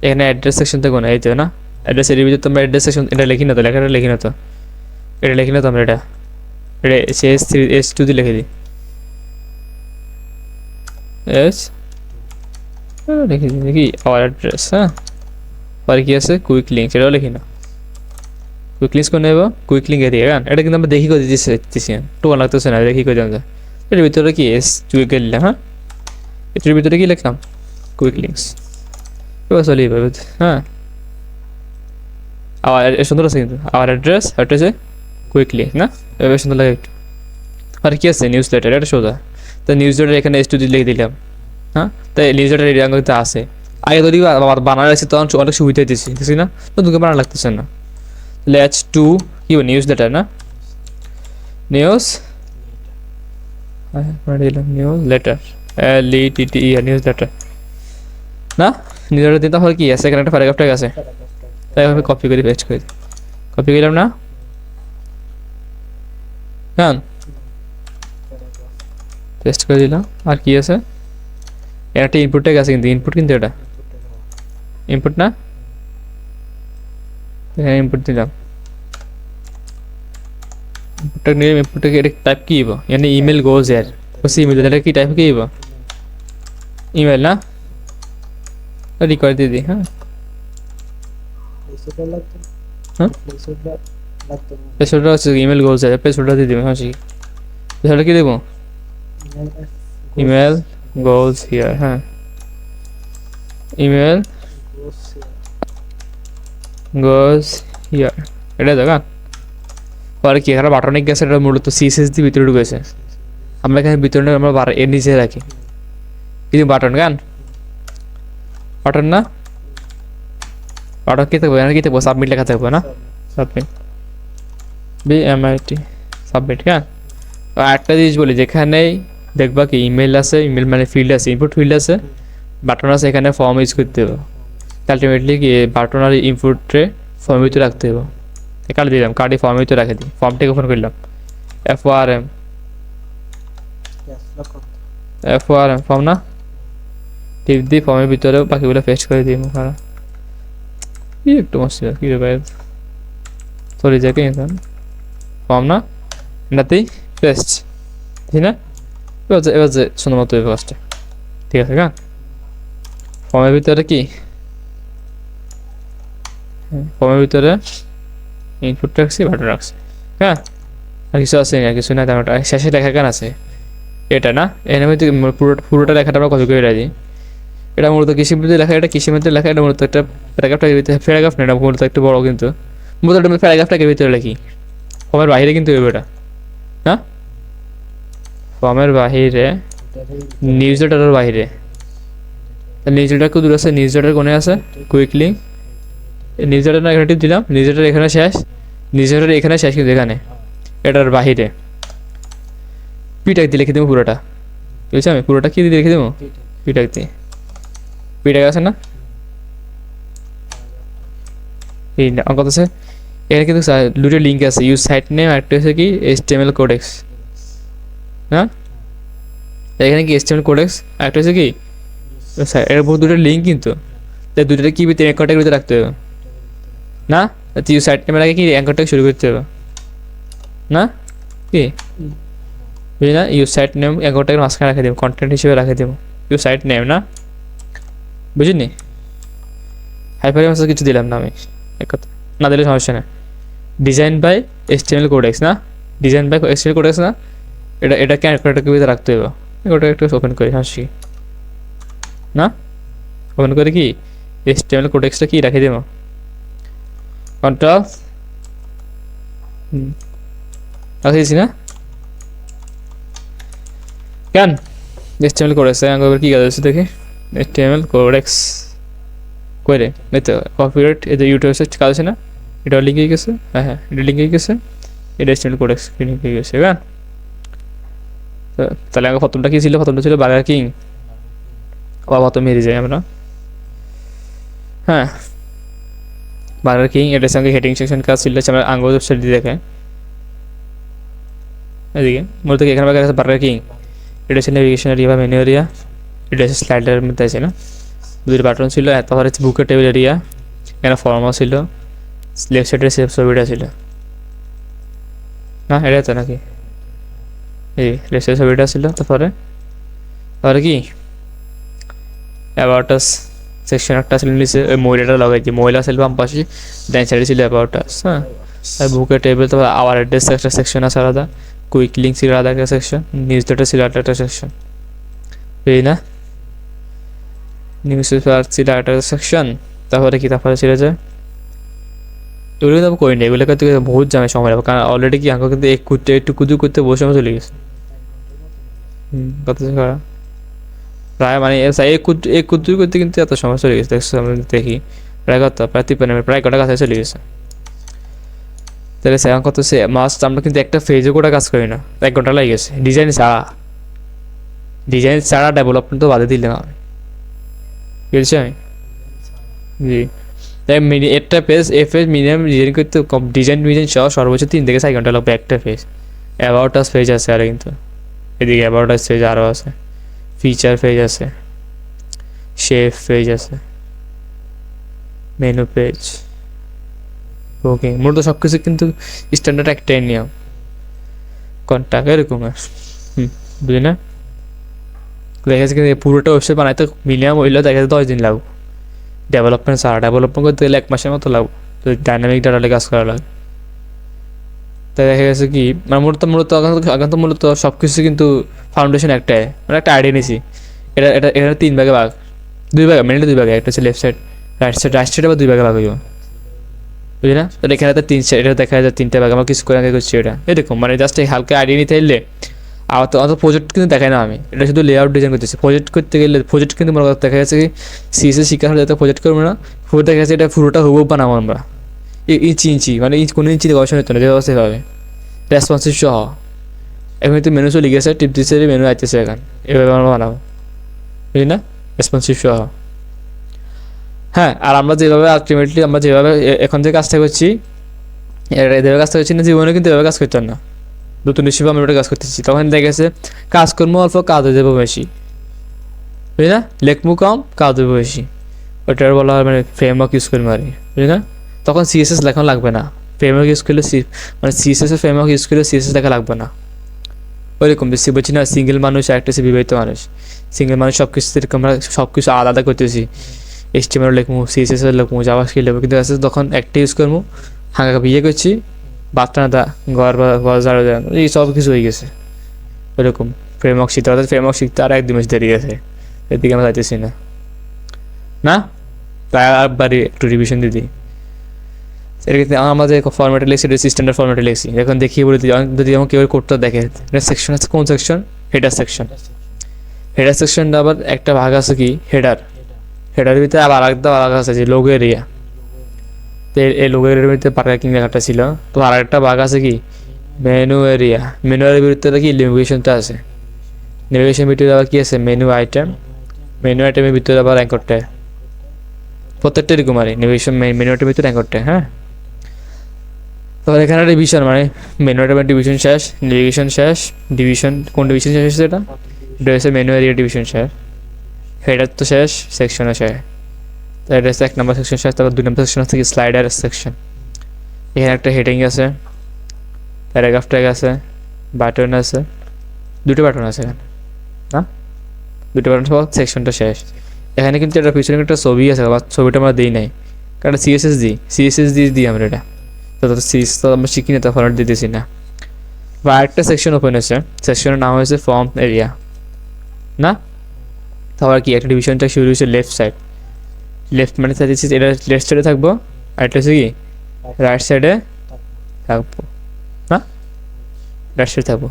Speaker 1: এখানে অ্যাড্রেস সেকশন থেকে না, এই তো না অ্যাড্রেস এর ভিতরে তোমরা অ্যাড্রেস সেকশন, এটা লিখি না তো, লেখাটা লিখি না তো, এটা লিখি না তো আমরা, এটা CS3 S2 দিয়ে লিখে দিই, লিখে দিই দেখি আওয়ার অ্যাড্রেস। হ্যাঁ, আর কি আছে, কুইক লিঙ্ক, সেটাও লিখি না, কুইক লিঙ্কস করে নেব, কুইক লিঙ্ক এরিয়া। কারণ এটা কিন্তু আমরা দেখি করে দিচ্ছি, টোকা লাগতেছে না, দেখি করে দিলাম। এটার ভিতরে কি S2 লিখলাম। হ্যাঁ, এটার ভিতরে কি লিখলাম, কুইক লিঙ্কস, চলে যাবে। হ্যাঁ, আবার সুন্দর আছে কিন্তু, আওয়ার অ্যাড্রেস, অ্যাড্রেসে কুইক লিঙ্ক না, এভাবে সুন্দর লাগে একটু। আর কি আছে, নিউজ লেটার, এটা সোজা। তো নিউজ লেটার এখানে S2 লিখে দিলাম। হ্যাঁ, তাই নিউজ লেটার এরিয়া কিন্তু আছে, আগে যদি বানানো আছে তখন অনেক সুবিধা দিচ্ছি, বুঝছি না, নতুনকে বানানো লাগতেছে না। তাহলে H2 কি নিউজ লেটার না, নিউজ, হ্যাঁ দিলাম news letter, LETTER, news letter না। নিউজ লেটার দিতে হলে কি আছে, এখানে একটা প্যারাগ্রাফ ট্যাগ আছে, তাই আমি কপি করে পেস্ট করে দিই, কপি করলাম না। হ্যাঁ, পেস্ট করে দিলাম। আর কি আছে, একটা ইনপুট ট্যাগ আছে কিন্তু, ইনপুট কিন্তু এটা ইনপুট না, এখানে ইনপুট দিলাম, ইনপুটটা নিয়ে ইনপুটটাকে এটা টাইপ কি দিব, यानी ईमेल गोज यार, बस ईमेल এটা কি টাইপ কি দিব, ইমেল না, রিকোয়ার দিয়ে দিই। হ্যাঁ, হ্যাঁ, পেছনটা হচ্ছে ইমেল গোজ यार, পেছনটা দিয়ে দিবেন। হ্যাঁ, পেছনটা কি দেবো, ইমেল গোজ হিয়ার। হ্যাঁ, ইমেল গোজ হিয়ার, এটা দেখা। আর কি এখানে বাটনিক গেছে, এটা মূলত CSS দিয়ে ভিতরে ঢুকেছে, আমরা এখানে ভিতরে আমরা এর নিচে রাখি কিন্তু বাটন, গান বাটন না, বাটন কি থাকবো, এখানে কি থাকবো, সাবমিট লেখা থাকবো না, সাবমিট, BMIT সাবমিট। কেন একটা জিনিস বলি, যেখানেই দেখবা কি ইমেল আছে, ইমেল মানে ফিল্ড আছে, ইনপুট ফিল্ড আছে, বাটন আছে, এখানে ফর্ম ইউজ করতে হবে। আলটিমেটলি কি বাটন আর ইনপুটে ফর্ম ভিতরে রাখতে হবে। কার্ড দিলাম, কার্ডই ফর্ম ভিতরে রাখে দিই, ফর্মটাকে ওপেন করলাম, FORM
Speaker 2: Yes, lock করো।
Speaker 1: FORM ফর্ম না, টিপ দিই ফর্মের ভিতরে বাকিগুলো পেস্ট করে দিই মুখারা। কি একটু মস্তি কি রে ভাই, সরি যাকে এখন ফর্ম না এটাতেই পেস্ট, ঠিক না? এবার যে সুন্দর মতো ফার্স্টে, ঠিক আছে হ্যাঁ। ফর্মের ভিতরে কি ফর্মের ভিতরে ইনপুট রাখছি, বাটন রাখছি, হ্যাঁ। আর কিছু আছে না, কিছু না, তেমন শেষে লেখা কেন আছে এটা না, এর মধ্যে পুরোটা লেখাটা আমরা কত করে রাজি। এটা মূলত কৃষির মধ্যে লেখা, এটা কৃষির মধ্যে লেখা, এটা মূলত একটা প্যারাগ্রাফটাকে ভিতরে, প্যারাগ্রাফ না, এটা মূলত একটু বড়, কিন্তু মূলত এটা প্যারাগ্রাফটাকে ভিতরে লিখি, ফর্মের বাইরে কিন্তু এটা না, ফর্মের বাহিরে, নিউজ লেটারের বাইরে। নিউজ লেটার খুব দূর আছে, নিউজ লেটার কোনে আছে, কুইকলি নিউজ লেটার না, এখানে টিপ দিলাম, নিউজ লেটার এখানে শেষ, নিউজ লেটার এখানে শেষ, কিন্তু এখানে এটার বাহিরে পিটাক দিয়ে লিখে দেবো পুরোটা, বুঝছি আমি পুরোটা কি দিয়ে লিখে দেবো, পিটাক দিয়ে, পিটাক আছে না, এই না আমার কথা আছে। এখানে কিন্তু দুটো লিঙ্ক আছে, ইউজ সাইট নেম, একটা হচ্ছে কি HTML কোডেক্স, হ্যাঁ এখানে কি HTML কোডেক্স, একটা হচ্ছে কি এর বহু দুটো লিঙ্ক, কিন্তু তাই দুটোটা কি ভিতরে অ্যাঙ্করটাকে ভিতরে রাখতে হবে না, ইউজ সাইট নেমের আগে কি অ্যাঙ্করটাকে শুরু করতে হবে না, কি বুঝলি না, ইউজ সাইট নেম অ্যাঙ্করটাকে মাঝখানে রাখে দেবো, কন্টেন্ট হিসেবে রাখে দেবো ইউজ সাইট নেম না, বুঝিনি? হাইপারলিঙ্ক কিছু দিলাম না আমি, এক কথা না দিলে সমস্যা না। ডিজাইন বাই HTML কোডেক্স না, ডিজাইন বাই HTML কোডেক্স না, এটাকে অ্যাঙ্করটাকে ভিতরে রাখতে হবে, ওটা একটু ওপেন করি হাসি না, ওপেন করে কি HTML কোডেক্সটা কি রাখে দেবো, কন্ট্রোল রাখে দিয়েছি না, কেন HTML কোডেক্স আঙ্গুর কি কাজ আছে দেখি, HTML কোডেক্স করে এই তো কপিরাইট, এই যে ইউটিউব কাজ আছে না, এটা লিঙ্ক হয়ে গেছে, হ্যাঁ হ্যাঁ এটা লিঙ্ক হয়ে গেছে, এটা HTML কোডেক্স লিঙ্ক হয়ে গেছে, কেন তাহলে আগে প্রথমটা কি ছিল, প্রথমটা ছিল বার্গার কিং, আবার প্রথম হেরে যাই আমরা, হ্যাঁ বার্গার কিং, এটার সঙ্গে হেডিং সেকশন কাজ ছিল, আমরা আঙ্গুর ওয়েবসাইট দিয়ে দেখে এদিকে মূলত এখানে বার্গার কিং, এটা হচ্ছে নেভিগেশন এরিয়া বা মেনু এরিয়া, এটা হচ্ছে স্লাইডারের মধ্যে আছে না, দুটো বাটন ছিল, তারপর হচ্ছে বুকের টেবিল এরিয়া, এখানে ফর্মও ছিল, লেফট সাইডের সেভ ছবিটা ছিল না, এটা তো নাকি এই লেফট সাইডের ছবিটা ছিল, তারপরে কি অ্যাবাউট আস সেকশন একটা ছিল নিচে, ওই মহিলাটা লাগাইছি, মহিলা ছিল বাম পাশে, ডান সাইডে ছিল অ্যাবাউট আস, হ্যাঁ আর বুকের টেবিল, তারপর আওয়ার অ্যাড্রেস একটা সেকশন আছে আলাদা, কুইক লিঙ্ক ছিল আলাদা একটা সেকশন, নিউজ লেটার ছিল একটা সেকশন, বুঝলি না, নিউজ পেপার ছিল একটা সেকশন, তারপরে কি তারপরে ছিল যে এগুলো কিন্তু আমি করিনি, এগুলো করতে বহুত জামে সময় লাগবে, কারণ অলরেডি কি আমাকে কিন্তু একটু কুদু করতে বসে সময় চলে গেছে, কত প্রায় মানে এক কুদু করতে কিন্তু এত সময় চলে গেছে, দেখছি আমি দেখি প্রায় কত প্রায় 53 মিনিট, প্রায় কটা কাছে চলে গেছে। তাহলে সেখান কত সে মাস্ট আমরা কিন্তু একটা ফেজও করে কাজ করি না, 1 ঘন্টা লাগে গেছে, ডিজাইন ছাড়া ডেভেলপমেন্ট তো বাদে দিলে না আমি, বুঝছি আমি, জি তাই একটা পেজ মিনিমাম ডিজাইন করতে ডিজাইন সহ সর্বোচ্চ 3 থেকে 4 ঘন্টা লাগবে একটা পেজ। অ্যাবাউট আস পেজ আছে আর কিন্তু এদিকে অ্যাবাউট আস পেজ আরও আছে, ফিচার পেজ আছে, শেফ পেজ আছে, মেনু পেজ, বুকিং, মূলত সব কিছু কিন্তু স্ট্যান্ডার্ড একটাই নিয়ম, কন্ট্যাক্ট এরকম বুঝলি না, দেখা যাচ্ছে কিন্তু পুরোটা ওয়েবসাইট বানাইতে মিনিমাম হইলেও দেখা যাচ্ছে 10 দিন লাগবে, ডেভেলপমেন্ট করতে গেলে 1 মাসের মতো লাগবে, তো ডাইনামিক ডাটালে কাজ করা লাগে। তাই দেখা গেছে কি মানে মূলত সব কিছু কিন্তু ফাউন্ডেশন একটাই, মানে একটা আইডিয়া নিয়েছি, এটা 3 ভাগে ভাগ, 2 ভাগে মেনলি 2 ভাগে, একটা হচ্ছে লেফট সাইড, রাইট সাইড আবার 2 ভাগে ভাগ হইব, বুঝলি না, তো এখানে তো 3 সাইড, এটা দেখা যায় 3টে ভাগ, আমার কিছু করে আগে করছি, এটা এরকম মানে জাস্ট হালকা আইডিয়া নিতে এলে আর তো অত প্রজেক্ট কিন্তু দেখায় না, আমি এটা শুধু লেআউট ডিজাইন করতেছি, প্রজেক্ট করতে গেলে প্রজেক্ট কিন্তু মনে করতে দেখা যাচ্ছে কি সিএসএস শিক্ষা হলে যাতে প্রজেক্ট করবো না, পুরো দেখা যাচ্ছে এটা পুরোটা হুবহু বানাবো আমরা, ইঞ্চি মানে কোনো ইঞ্চি গবেষণা হতো না, যে অবস্থায় পাবে রেসপন্সিভ সহ এখন তো মেনু চলে গেছে, টিপ দিচ্ছে মেনু আইতেছে এখন, এভাবে আমরা বানাবো, বুঝলি না, রেসপন্সিভ সহ। হ্যাঁ, আর আমরা যেভাবে আলটিমেটলি আমরা যেভাবে এখন যে কাজটা করছি, এভাবে কাজটা করছি না, জীবনে কিন্তু এভাবে কাজ করতাম না। নতুন হিসেবে আমরা ওটা কাজ করতেছি, তখন দেখা গেছে কাজকর্ম অল্প, কাজ হয়ে যাবো বেশি, বুঝলি না, লেখমু কম, কাজ হইব বেশি। ওটার বলা হয় মানে ফ্রেমওয়ার্ক ইউজ করি মারি, বুঝলি না। তখন সিএসএস লেখা লাগবে না, ফ্রেমওয়ার্ক ইউজ করলে মানে সিএসএস এর ফ্রেমওয়ার্ক ইউজ করলে সিএসএস লেখা লাগবে না। ওইরকম বেশি বলছি না, সিঙ্গেল মানুষ একটা সে বিবাহিত মানুষ, সিঙ্গেল মানুষ সব কিছু আমরা সব কিছু আলাদা করতেছি। এইচটিএমএল লিখবো, সিএসএস এর লিখবো, জাভাস্ক্রিপ্ট লিখবো, কিন্তু আসলে তখন একটা ইউজ করবো, হাঙ্গা বিয়ে করছি, বাচ্চা না, ঘর বা ঘর ঝাড়ু দেন, এই সব কিছু হয়ে গেছে। ওইরকম ফ্রেমওয়ার্ক শিখতে, অর্থাৎ ফ্রেমওয়ার্ক শিখতে আর 1-2 মাস দেরি গেছে, এদিকে আমরা যাইতেছি না, না তাই আরবারই একটু রিভিশন দিয়ে দিই। সেটা আমরা যে ফর্মেটে লিখছি, এটা স্ট্যান্ডার্ড ফর্মেটে লিখছি। এখন দেখিয়ে বলে দিই, যদি আমার কেউ কোডটা দেখে, এটা সেকশন আছে, কোন সেকশন, হেডার সেকশন। হেডার সেকশনটা আবার একটা ভাগ আছে কি, হেডার, হেডারের ভিতরে আবার আরেকটা ভাগ আছে যে লোগো এরিয়া। তো এই লোগো এরিয়ার ভিতরে পার্কিং লেখাটা ছিল, তো আরেকটা ভাগ আছে কি মেনু এরিয়া। মেনু এরিয়ার ভিতরে কি নেভিগেশনটা আছে, নেভিগেশনের ভিতরে আবার কি আছে মেনু আইটেম, মেনু আইটেমের ভিতরে আবার অ্যাঙ্করটা, প্রত্যেকটা এরকম আর নেভিগেশন মেনু আইটেমের ভিতরে অ্যাঙ্করটা। হ্যাঁ, তারপর এখানে ডিভিশন, মানে মেনু আইটেমের ডিভিশন শেষ, নেভিগেশন শেষ, ডিভিশন কোন ডিভিশন শেষ হচ্ছে, এটা হচ্ছে মেনু এরিয়া ডিভিশন শেষ, হেডার তো শেষ, সেকশনও শেষ। তো এটা হচ্ছে 1 নম্বর সেকশন শেষ। তারপর 2 নম্বর সেকশন হচ্ছে কি স্লাইডার সেকশন। এখানে একটা হেডিং আছে, প্যারাগ্রাফ ট্যাগ আছে, বাটন আছে, 2টো বাটন আছে এখানে, না 2টো বাটন সহ সেকশনটা শেষ। এখানে কিন্তু এটা পিছনে একটা ছবি আছে, আবার ছবিটা আমরা দিই নাই, কারণ সিএসএস দিই আমরা এটা, তো সিএস তো আমরা শিখি না, তো ফরম্যাট দিতেছি না। বা আরেকটা সেকশন ওপেন হয়েছে, সেকশনের নাম হয়েছে ফর্ম এরিয়া, না তারপর কি একটা ডিভিশনটা শুরু হয়েছে লেফট সাইড, লেফট মানে এটা লেফট সাইডে থাকবো, আর এটা হচ্ছে কি রাইট সাইডে থাকবো, না রাইট সাইডে থাকবো।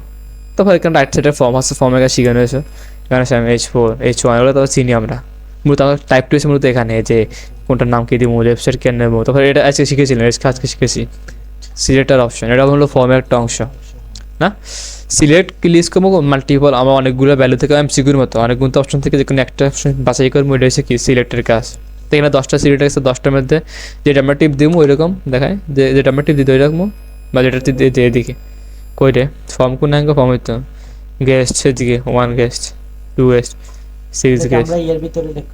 Speaker 1: তারপর এখানে রাইট সাইডে ফর্ম আছে, ফর্মের কাছে শিখানো হয়েছে, এখানে H4 H1 এগুলো তো চিনি আমরা। মূলত আমার টাইপ টু মূলত এখানে যে কোনটার নাম কি দিব, লেফট সাইড কেন নেবো। তারপর এটা আজকে শিখেছিলাম, আজকে শিখেছি সিলেক্টার অপশন, এটা হলো ফর্মের একটা অংশ, না সিলেক্ট লিস্ট করবো মাল্টিপল, আমার অনেকগুলো ভ্যালু থেকে এমসিকিউর মতো অনেকগুলো অপশন থেকে যে কোনো একটা অপশন বাছাই করবো, এটা হচ্ছে কি সিলেক্টের কাজ। তো এখানে 10টা সিলেক্ট আছে, 10টার মধ্যে যেটা আমরা টিপ দিব ওইরকম দেখায়, যে যেটা আমরা টিপ দিতে ওই রাখবো, বা যেটা টিপ দিয়ে এদিকে কইরে ফর্ম কোন অ্যাঙ্গ ফর্ম হইতো গেস্ট এদিকে 1 গেস্ট 2 গেস্ট 6 গেস্ট,
Speaker 2: আমরা এর ভিতরে লিখব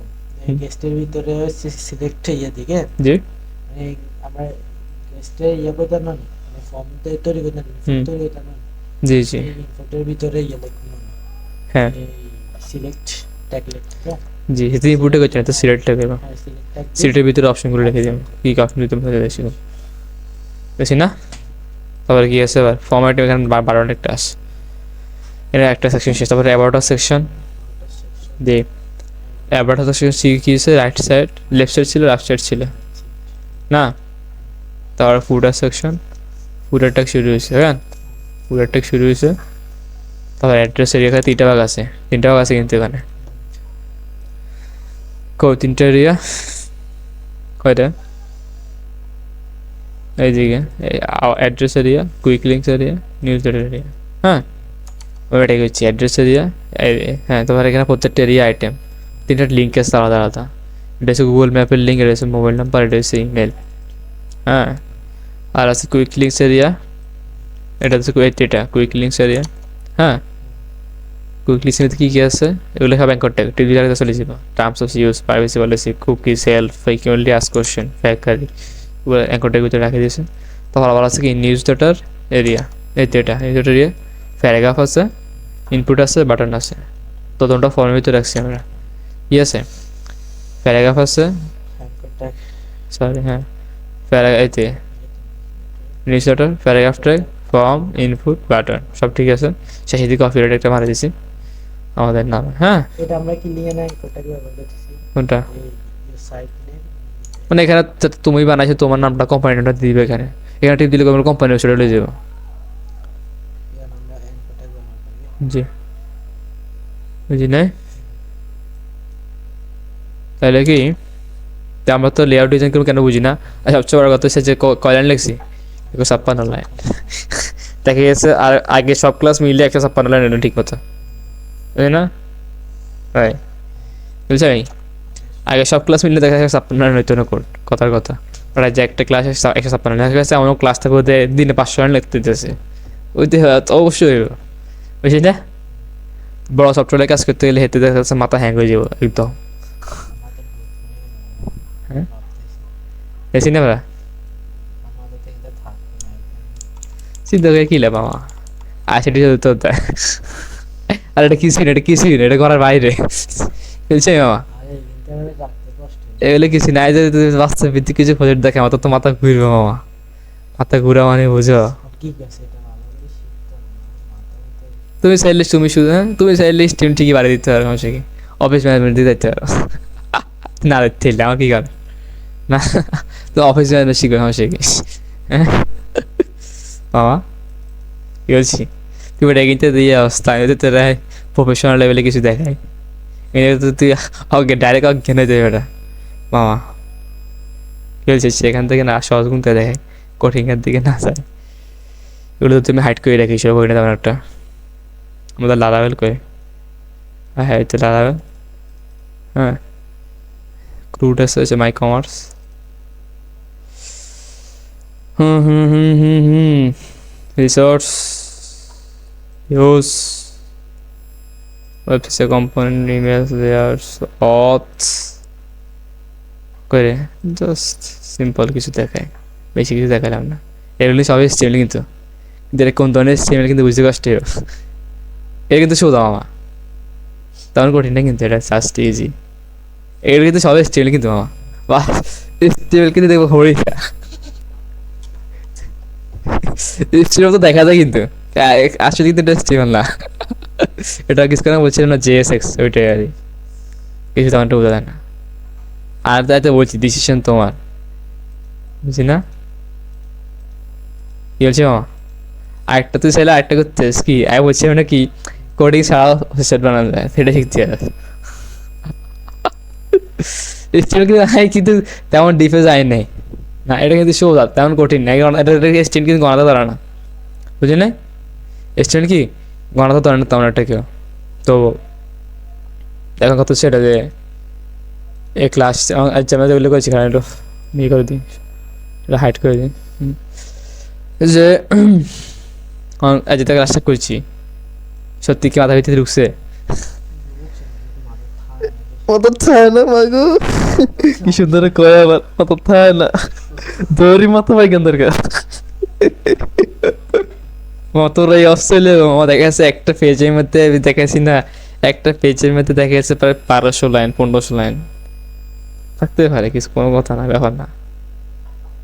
Speaker 2: গেস্টের ভিতরে হচ্ছে সিলেক্ট দিকে,
Speaker 1: জি
Speaker 2: মানে আমরা গেস্টের করতে না, মানে ফর্ম তৈরি করতে না, তৈরি করতে না,
Speaker 1: জি জি
Speaker 2: ইনপুটের ভিতরে লিখব,
Speaker 1: হ্যাঁ
Speaker 2: সিলেক্ট ট্যাগ লিখব,
Speaker 1: জি সেটা ইনপুটে করছি না, তো সিলেক্টটা করবো,
Speaker 2: সিলেক্ট ট্যাগ
Speaker 1: সিলেক্টের ভিতরে অপশনগুলো লিখে দিলাম, কী অপশন দিতে বেশি বেশি না। তারপরে কি আছে এবার ফর্ম্যাট, এখানে 12টা একটা আছে, এটা একটা সেকশন শেষ। তারপরে about section, G about section কি আছে, রাইট সাইড লেফট সাইড ছিল, রাইট সাইড ছিল, না তারপর ফুটার সেকশন, ফুটার ট্যাগ শুরু হয়েছে, হ্যাঁ ফুটার ট্যাগ শুরু হয়েছে। তারপর অ্যাড্রেস এরিয়া, এখানে 3টা ভাগ আছে, 3টা ভাগ আছে কিন্তু এখানে 3টা এরিয়া, কয়টা এইদিকে address area, quick links area, news letter area, হ্যাঁ ওইটাই হচ্ছে অ্যাড্রেস এরিয়া। হ্যাঁ তোমার এখানে প্রত্যেকটা এরিয়া আইটেম 3টা লিঙ্ক আছে আলাদা আলাদা, এটা হচ্ছে গুগল ম্যাপের লিঙ্ক, এটা হচ্ছে মোবাইল নাম্বার, এটা হচ্ছে ইমেল, হ্যাঁ আর আছে কুইক লিঙ্কস এরিয়া, এটা হচ্ছে এটা কুইক লিঙ্কস এরিয়া, হ্যাঁ কুইক লিঙ্কস এরিয়াতে কী কী আছে এগুলো সব অ্যাঙ্কর ট্যাগ টিভি জায়গাতে চলে যাবো, terms of use, privacy policy, cookie, self, frequently asked question, factory, anchor tag ভিতরে রাখে দিয়েছে। তারপর আবার আছে কি নিউজ লেটার এরিয়া, এটা নিউজ লেটার এরিয়া, প্যারাগ্রাফ আছে, ইনপুট আছে, বাটন আছে, তো তোমরা ফর্মের ভিতরে রাখছি আমরা, কি আছে প্যারাগ্রাফ আছে, সরি হ্যাঁ এতে news letter, paragraph tag, form, input, button সব ঠিক আছে। শেষের দিকে কপিরাইট একটা মারা দিয়েছি আমাদের নাম, হ্যাঁ
Speaker 2: এটা আমরা কি লিখে নাই কোটাকে ব্যবহার করতেছি,
Speaker 1: কোনটা
Speaker 2: এই সাইট নেম,
Speaker 1: মানে এখানে তুমি বানাইছো তোমার নামটা, কোম্পানি নামটা দিবে এখানে, এখানে টিপ দিলে আমরা কোম্পানি ওয়েবসাইটে চলে যাবো,
Speaker 2: এখানে আমরা এনকোটাক ব্যবহার করি,
Speaker 1: জি বুঝি নাই। তাহলে কি আমরা তো লেআউট ডিজাইন করবো কেন বুঝি না। আর সবচেয়ে বড় কথা হচ্ছে যে কয় লাইন লিখছি, 56 লাইন দেখা গেছে আর আগে সব ক্লাস মিলে 156 লাইন হলো ঠিক মতো, বুঝলি না ভাই? বুঝছো ভাই? আগে সব ক্লাস মিললে দেখা যাচ্ছে 56 লাইন হইতো না কোড, কথার কথা। ওরা যে একটা ক্লাসে 156 দেখা গেছে এমন ক্লাস থাকবে ওদের দিনে 500 লাইন লিখতে দিতেছে, ওইতে অবশ্যই হইব, বুঝলি না? বড় সফটওয়্যারে কাজ করতে গেলে হেঁটে দেখা যাচ্ছে মাথা হ্যাং হয়ে যাবো একদম।
Speaker 2: আমাদের
Speaker 1: হ্যাঁ?
Speaker 2: ভাবতেছি
Speaker 1: দেখছি না আমরা
Speaker 2: আমাদের তো এটা থাকবে না এখানে।
Speaker 1: চিন্তা করে কি লাভ মামা, আর সেটি তো আর এটা কিছুই না, এটা কিছুই না, এটা করার বাইরে, বুঝছি মামা?
Speaker 2: আরে কিন্তু আমাদের রাখতে কষ্ট
Speaker 1: এগুলো কিছু নাই, যদি তুমি বাস্তব ভিত্তিক কিছু প্রজেক্ট দেখে আমার তো মাথা ঘুরবে মামা, মাথা ঘুরা মানে বুঝো।
Speaker 2: কি করছে এটা ভালো করে শিখতে হবে না, মাথা মতো
Speaker 1: তুমি চাইলে তুমি শুধু হ্যাঁ তুমি চাইলে স্টিম ঠিকই বাড়িয়ে দিতে পারো সমস্যা কি, অফিস ম্যানেজমেন্ট দিয়ে দিতে পারো। না দিতে আমার কি কারণ না, তো অফিস ম্যানেজমেন্ট শিখবে সমস্যা কি? হ্যাঁ মামা কি বলছি, তুমি এটা কিনতে দিয়ে অবস্থা আমি তো তোরা প্রফেশনাল লেভেলে কিছু দেখাই, এটা তো তুই ওকে ডাইরেক্ট অজ্ঞান হয়ে যাবে ওটা মামা। কি বলছিস সেখান থেকে না সহজ গুনতে দেখায়, কঠিনের দিকে না যায়, এগুলো তো তুমি হাইট করে রাখিস বই না তেমন একটা, আমাদের লালাবেল করে। হ্যাঁ এই তো লালাবেল, হ্যাঁ ক্রুডাস হয়েছে মাই কমার্স, হুম resource use website component image layers অথ করে জাস্ট সিম্পল কিছু দেখায়, বেশি কিছু দেখালাম না। এগুলি সবই স্টেবল কিন্তু, কিন্তু এটা কোন ধরনের স্টেবল কিন্তু বুঝতে কষ্ট, এটা কিন্তু সোজা মামা, তেমন কঠিন না কিন্তু, এটা জাস্ট ইজি। এগুলো কিন্তু সবাই স্টেবল কিন্তু মামা, বাহ স্টেবল কিন্তু দেখবো হরিকা স্টেবল তো দেখা যায় কিন্তু, আসলে কিন্তু এটা স্টেবল না। এটা কিছু করে বলছিলাম না জেএসএক্স ওইটাই আর কি, কিছু তেমনটা বোঝা যায় না। আর তাই তো বলছি ডিসিশন তোমার, বুঝি না কি বলছি মামা? আরেকটা তুই চাইলে আরেকটা করতে কি আমি বলছি মানে কি, কোডিং ছাড়াও ওয়েবসাইট বানানো যায় সেটা শিখতে হবে। স্টিল কিন্তু কিন্তু তেমন ডিপে যায় নাই না, এটা কিন্তু সোজা তেমন কঠিন না, এটা স্টিল কিন্তু গণাতে পারে না, বুঝলি না? স্টিল কি গণাতে পারে না তেমন একটা কেউ। তো এখন কথা হচ্ছে এটা যে এই ক্লাস আমি যেগুলো করেছি এখানে একটু ইয়ে করে দিই, এটা হাইট করে দিই, যে আজ যে ক্লাসটা করছি সত্যি কি মাথা ভিতরে ঢুকছে?
Speaker 2: বুঝছে না, কিন্তু মাথা থাক না বেশি।
Speaker 1: মাথা থাকে না মাগো, কি সুন্দর কয় আবার মাথা থাকে না, দৌড়ি মাথা পাই কেন দরকার? মতোর এই অস্ট্রেলিয়া আমার দেখা যাচ্ছে একটা পেজের মধ্যে দেখাচ্ছি না, একটা পেজের মধ্যে দেখা যাচ্ছে প্রায় 1200 লাইন 1500 লাইন থাকতে পারে, কিছু কোনো কথা না, ব্যাপার না,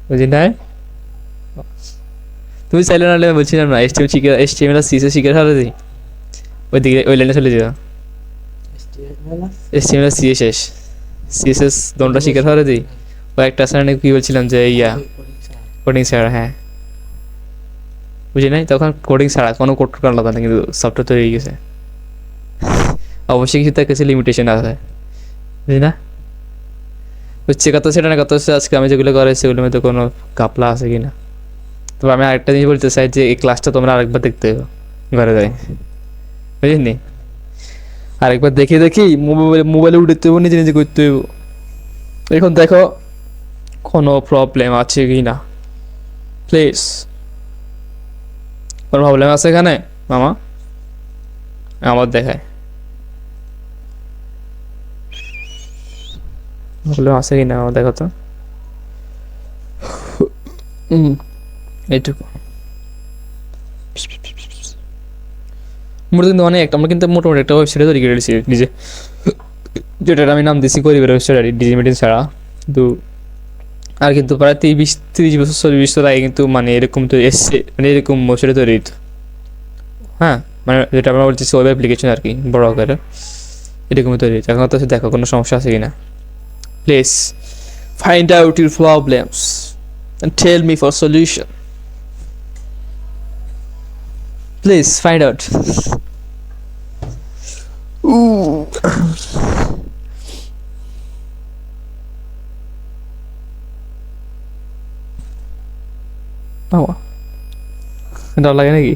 Speaker 1: বুঝি নাই? তুমি চাইলে না বলছিলাম না এসটিএমএল আর সিএসএস শিখে ফেলে দিই, ওই দিকে ওই লাইনে চলে যাও।
Speaker 2: HTML
Speaker 1: এসটিএমএল আর সিএসএস, সিএসএস দোনটা শিখে ফেলে দিই। ও একটা আছে না কি বলছিলাম যে ইয়া
Speaker 2: coding ছাড়া।
Speaker 1: কোডিং ছাড়া, হ্যাঁ বুঝি নাই, তখন কোডিং ছাড়া কোনো কোড করা লাগবে না, কিন্তু সফটওয়্যার তৈরি হয়ে গেছে। অবশ্যই কিছু তার কাছে লিমিটেশন আছে, বুঝি না? হচ্ছে কথা সেটা না, কথা হচ্ছে আজকে আমি যেগুলো করাই সেগুলোর মধ্যে কোনো কাপলা আছে কিনা। তবে আমি আরেকটা জিনিস বলতে চাই যে এই ক্লাসটা তোমরা আরেকবার দেখতে হবে ঘরে যাই, বুঝলি? আরেকবার দেখে দেখি মোবাইলে উঠতে হইব, নিজে নিজে করতে হইব। এখন দেখো কোনো প্রবলেম আছে কি না প্লিজ, কোনো প্রবলেম আছে এখানে মামা? আমার দেখায় প্রবলেম আছে কি না আমার দেখো তো। এইটুকু আমরা কিন্তু আমরা কিন্তু মোটামুটি একটা ওয়েবসাইটে তৈরি করে দিয়েছি নিজে, যেটার আমি নাম দিয়েছি গরিবের ওয়েবসাইট আর ডিজিমেটিন ছাড়া। কিন্তু আর কিন্তু প্রায় 30 বছর 40 বছর আগে কিন্তু মানে এরকম তো এসছে, মানে এরকম ওয়েবসাইটে তৈরি হতো। হ্যাঁ মানে যেটা আমরা বলতেছি ওয়েব অ্যাপ্লিকেশন আর কি, বড় আকারে এরকমই তৈরি হতো। এখন তো দেখো কোনো সমস্যা আছে কিনা, please find out your problems and tell me for solution. Please find out. Ooh. Oh. ডর লাগে নাকি?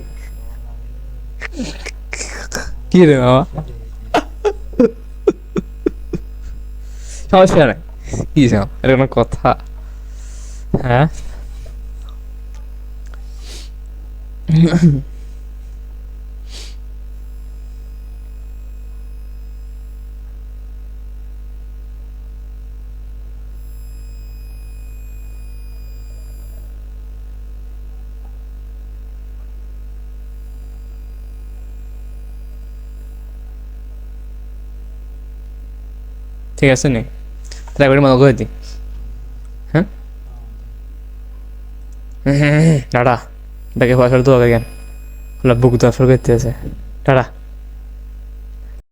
Speaker 1: কি রে বাবা, সমস্যা নাই। কি এটা কোনো কথা? হ্যাঁ, ঠিক আছে নি, তাহলে একবারে মনে করে দিই। হ্যাঁ, টাটা। ব্যাগে পয়সার তো হবে কেন, বুক দফর করতে আছে। টাটা।